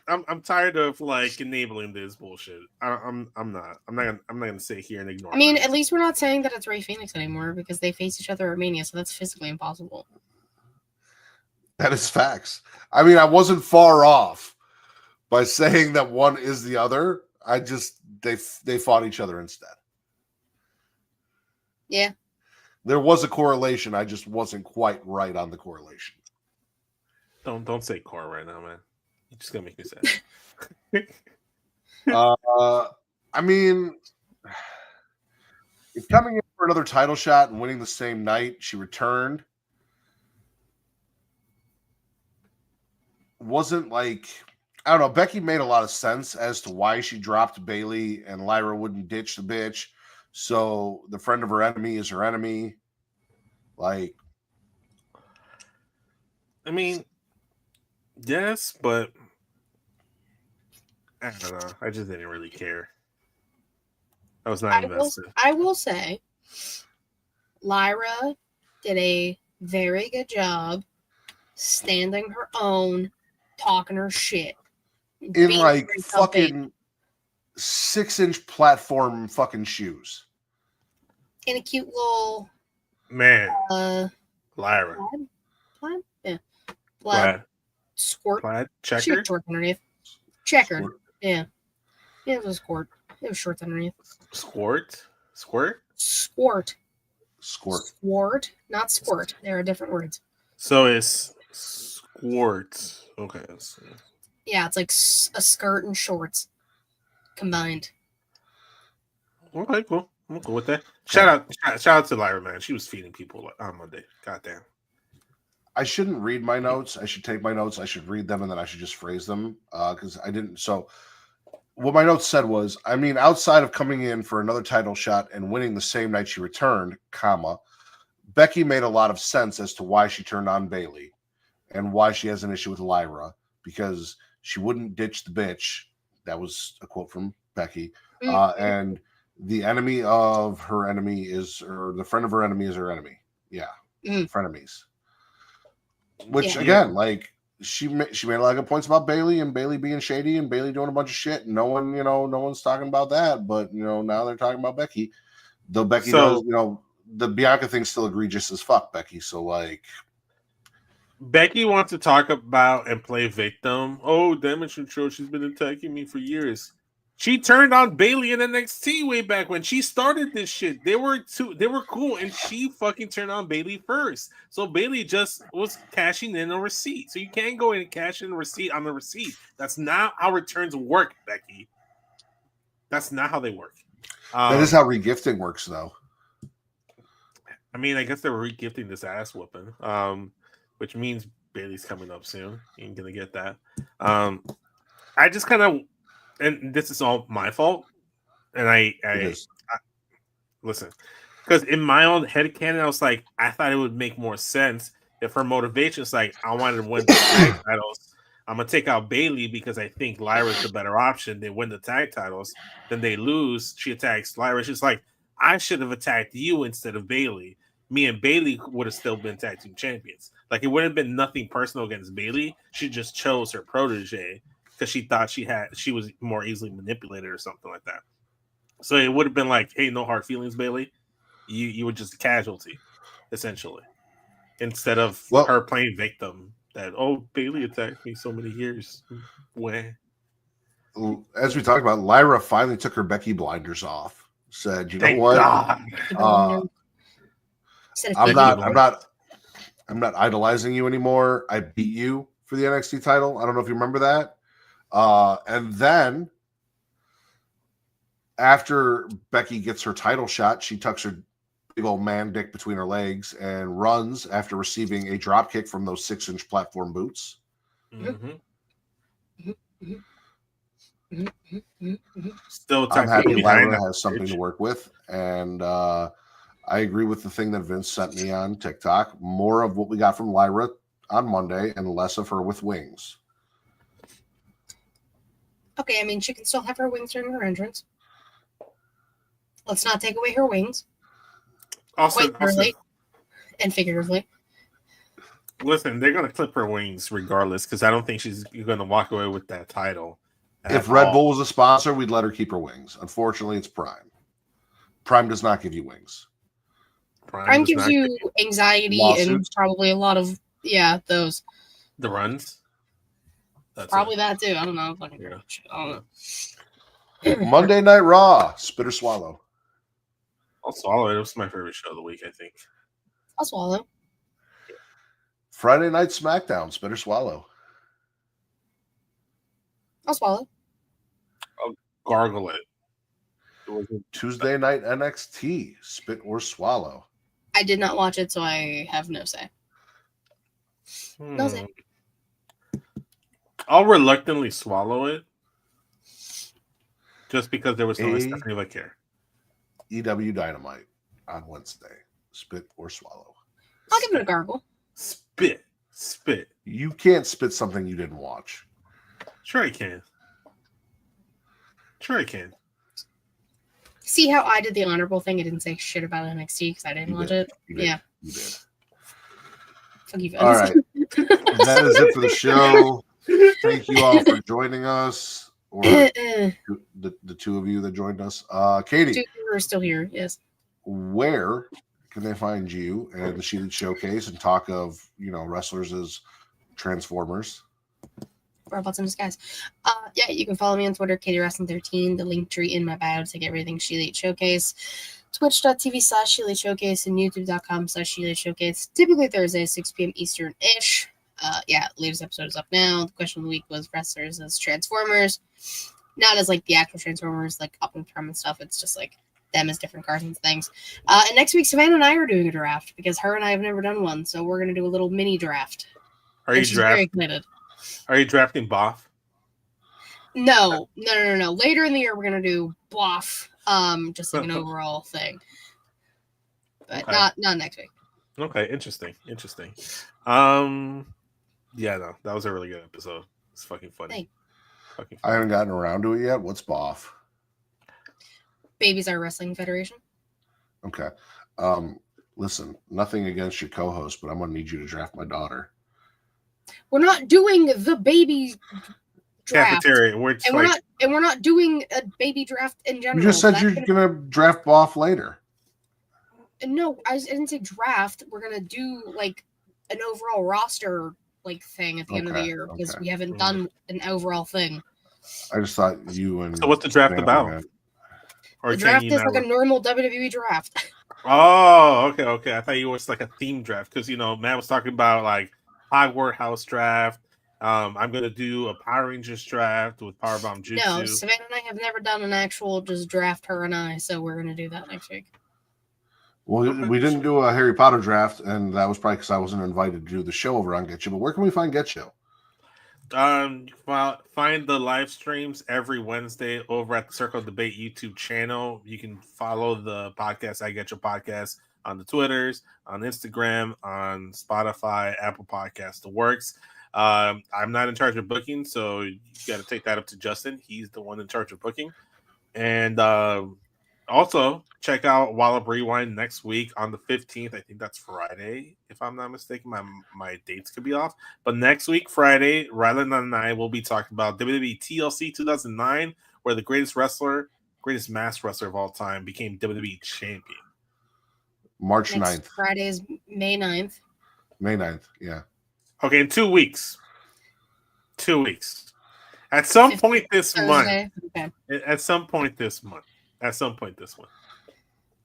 I'm tired of like enabling this bullshit. I'm not gonna sit here and ignore. I mean, at least we're not saying that it's Rey Fenix anymore because they face each other at Mania, so that's physically impossible. That is facts. I mean, I wasn't far off by saying that one is the other. I just they fought each other instead. Yeah. There was a correlation. I just wasn't quite right on the correlation. Don't say core right now, man. You're just gonna make me sad. I mean, if coming in for another title shot and winning the same night, she returned. Wasn't like, I don't know. Becky made a lot of sense as to why she dropped Bayley and Lyra wouldn't ditch the bitch. So the friend of her enemy is her enemy. Like, I mean, yes, but I don't know. I just didn't really care. I was not invested. I will say, Lyra did a very good job standing her own, talking her shit. In like fucking 6-inch platform fucking shoes. In a cute little Lyra. Plaid? Yeah. Plaid. Squirt. Plaid? Checker? Short underneath. Checkered. Squirt. Yeah. Yeah, it was squirt. It was shorts underneath. Squirt? Squirt. Squirt. Not squirt. There are different words. So it's squirt. Okay. Yeah, it's like a skirt and shorts combined. Okay, cool. I'm cool with that. Shout out to Lyra, man. She was feeding people on Monday. Goddamn. I shouldn't read my notes. I should take my notes. I should read them and then I should just phrase them because I didn't. So what my notes said was, I mean, outside of coming in for another title shot and winning the same night she returned, Becky made a lot of sense as to why she turned on Bayley and why she has an issue with Lyra because she wouldn't ditch the bitch. That was a quote from Becky. And the enemy of her enemy is, or the friend of her enemy is her enemy. Yeah. Frenemies. Which, again, like, she made a lot of good points about Bayley and Bayley being shady and Bayley doing a bunch of shit. And no one's talking about that. But now they're talking about Becky. Though Becky does, the Bianca thing's still egregious as fuck, Becky. So like, Becky wants to talk about and play victim. Oh, damage control. She's been attacking me for years. She turned on Bayley in NXT way back when she started this shit. They were cool, and she fucking turned on Bayley first. So Bayley just was cashing in a receipt. So you can't go in and cash in a receipt on the receipt. That's not how returns work, Becky. That's not how they work. That is how regifting works, though. I mean, I guess they were regifting this ass whooping, which means Bayley's coming up soon. You ain't gonna get that. I just kind of. And this is all my fault. And I listen, because in my own headcanon, I was like, I thought it would make more sense if her motivation is like, I wanted to win the tag titles. I'm gonna take out Bayley because I think Lyra's the better option. They win the tag titles, then they lose. She attacks Lyra. She's like, I should have attacked you instead of Bayley. Me and Bayley would have still been tag team champions. Like it would have been nothing personal against Bayley. She just chose her protege. Because she thought she was more easily manipulated or something like that. So it would have been like, hey, no hard feelings, Bayley. You were just a casualty, essentially. Instead of her playing victim that, Bayley attacked me so many years. Where? As we talked about, Lyra finally took her Becky blinders off. Said, Thank what? God. I'm not idolizing you anymore. I beat you for the NXT title. I don't know if you remember that. And then after Becky gets her title shot, she tucks her big old man dick between her legs and runs after receiving a drop kick from those 6-inch platform boots. Still, I'm happy Lyra has something to work with, and I agree with the thing that Vince sent me on TikTok. More of what we got from Lyra on Monday and less of her with wings. Okay, I mean, she can still have her wings during her entrance. Let's not take away her wings. Also, literally and figuratively. Listen, they're going to clip her wings regardless because I don't think she's going to walk away with that title. If Red Bull was a sponsor, we'd let her keep her wings. Unfortunately, it's Prime. Prime does not give you wings. Prime gives you anxiety and probably a lot of, those. The runs? That's probably that too. I don't know. I don't know. Monday Night Raw, spit or swallow. I'll swallow it. It was my favorite show of the week, I think. I'll swallow. Friday Night SmackDown, spit or swallow. I'll swallow. I'll gargle it. Tuesday Night NXT, spit or swallow. I did not watch it, so I have no say. No say. I'll reluctantly swallow it just because there was no Stephanie Vaquer. EW Dynamite on Wednesday. Spit or swallow. I'll give it a gargle. Spit. You can't spit something you didn't watch. Sure I can. See how I did the honorable thing? I didn't say shit about NXT because I didn't watch it? Yeah. You did. Fuck you, Vince. All right. That is it for the show. Thank you all for joining us, or the two of you that joined us. Katie, two are still here. Yes. Where can they find you and the She Elite Showcase and talk of wrestlers as transformers? Robots in disguise. You can follow me on Twitter, KatieWrestling13. The link tree in my bio to get everything She Elite Showcase. Twitch.tv/She Elite Showcase and YouTube.com/She Elite Showcase. Typically Thursday, 6 p.m. Eastern-ish. Latest episode is up now. The question of the week was wrestlers as Transformers. Not as like the actual Transformers, like Optimus Prime and stuff. It's just like them as different cars and things. And next week, Savannah and I are doing a draft because her and I have never done one. So we're going to do a little mini draft. Are you drafting Boff? No. Later in the year, we're going to do Boff. Just like an overall thing. But not next week. Okay, interesting. That was a really good episode. It's fucking funny. I haven't gotten around to it yet. What's Boff? Babies Are Wrestling Federation. Okay. Listen, nothing against your co-host, but I'm gonna need you to draft my daughter. We're not doing the baby draft. Cafeteria. We're not doing a baby draft in general. You just said you're gonna draft off later. No, I didn't say draft. We're gonna do like an overall roster like thing at the end of the year because we haven't done an overall thing. I just thought you and so what's the draft about? The draft is like a normal WWE draft. Oh, okay. I thought you was like a theme draft because Matt was talking about like Hogwarts House draft. I'm gonna do a Power Rangers draft with Powerbomb Jutsu. No, Savannah and I have never done an actual just draft her and I, so we're gonna do that next week. Well, we didn't do a Harry Potter draft, and that was probably because I wasn't invited to do the show over on Get You. But where can we find Get You? Find the live streams every Wednesday over at the Circle of Debate YouTube channel. You can follow the podcast, I Get Your Podcast, on the Twitters, on Instagram, on Spotify, Apple Podcasts, the works. I'm not in charge of booking, so you got to take that up to Justin. He's the one in charge of booking. And also, check out Wallop Rewind next week on the 15th. I think that's Friday, if I'm not mistaken. My dates could be off. But next week, Friday, Ryland and I will be talking about WWE TLC 2009, where the greatest masked wrestler of all time became WWE champion. March 9th. Friday is May 9th. May 9th, yeah. Okay, in 2 weeks. 2 weeks. At some point this month. Okay. At some point this month.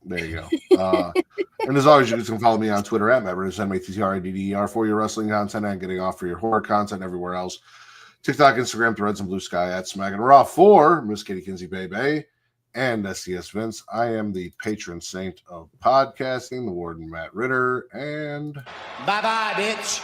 There you go. And as always, you can follow me on Twitter at Mattridder, MATTRIDDER, for your wrestling content and getting off for your horror content everywhere else. TikTok, Instagram, Threads, and Blue Sky at Smackin It Raw for Miss Katie Kinsey Baby and SCS Vince. I am the patron saint of podcasting, the Warden Matt Ritter, and bye-bye, bitch.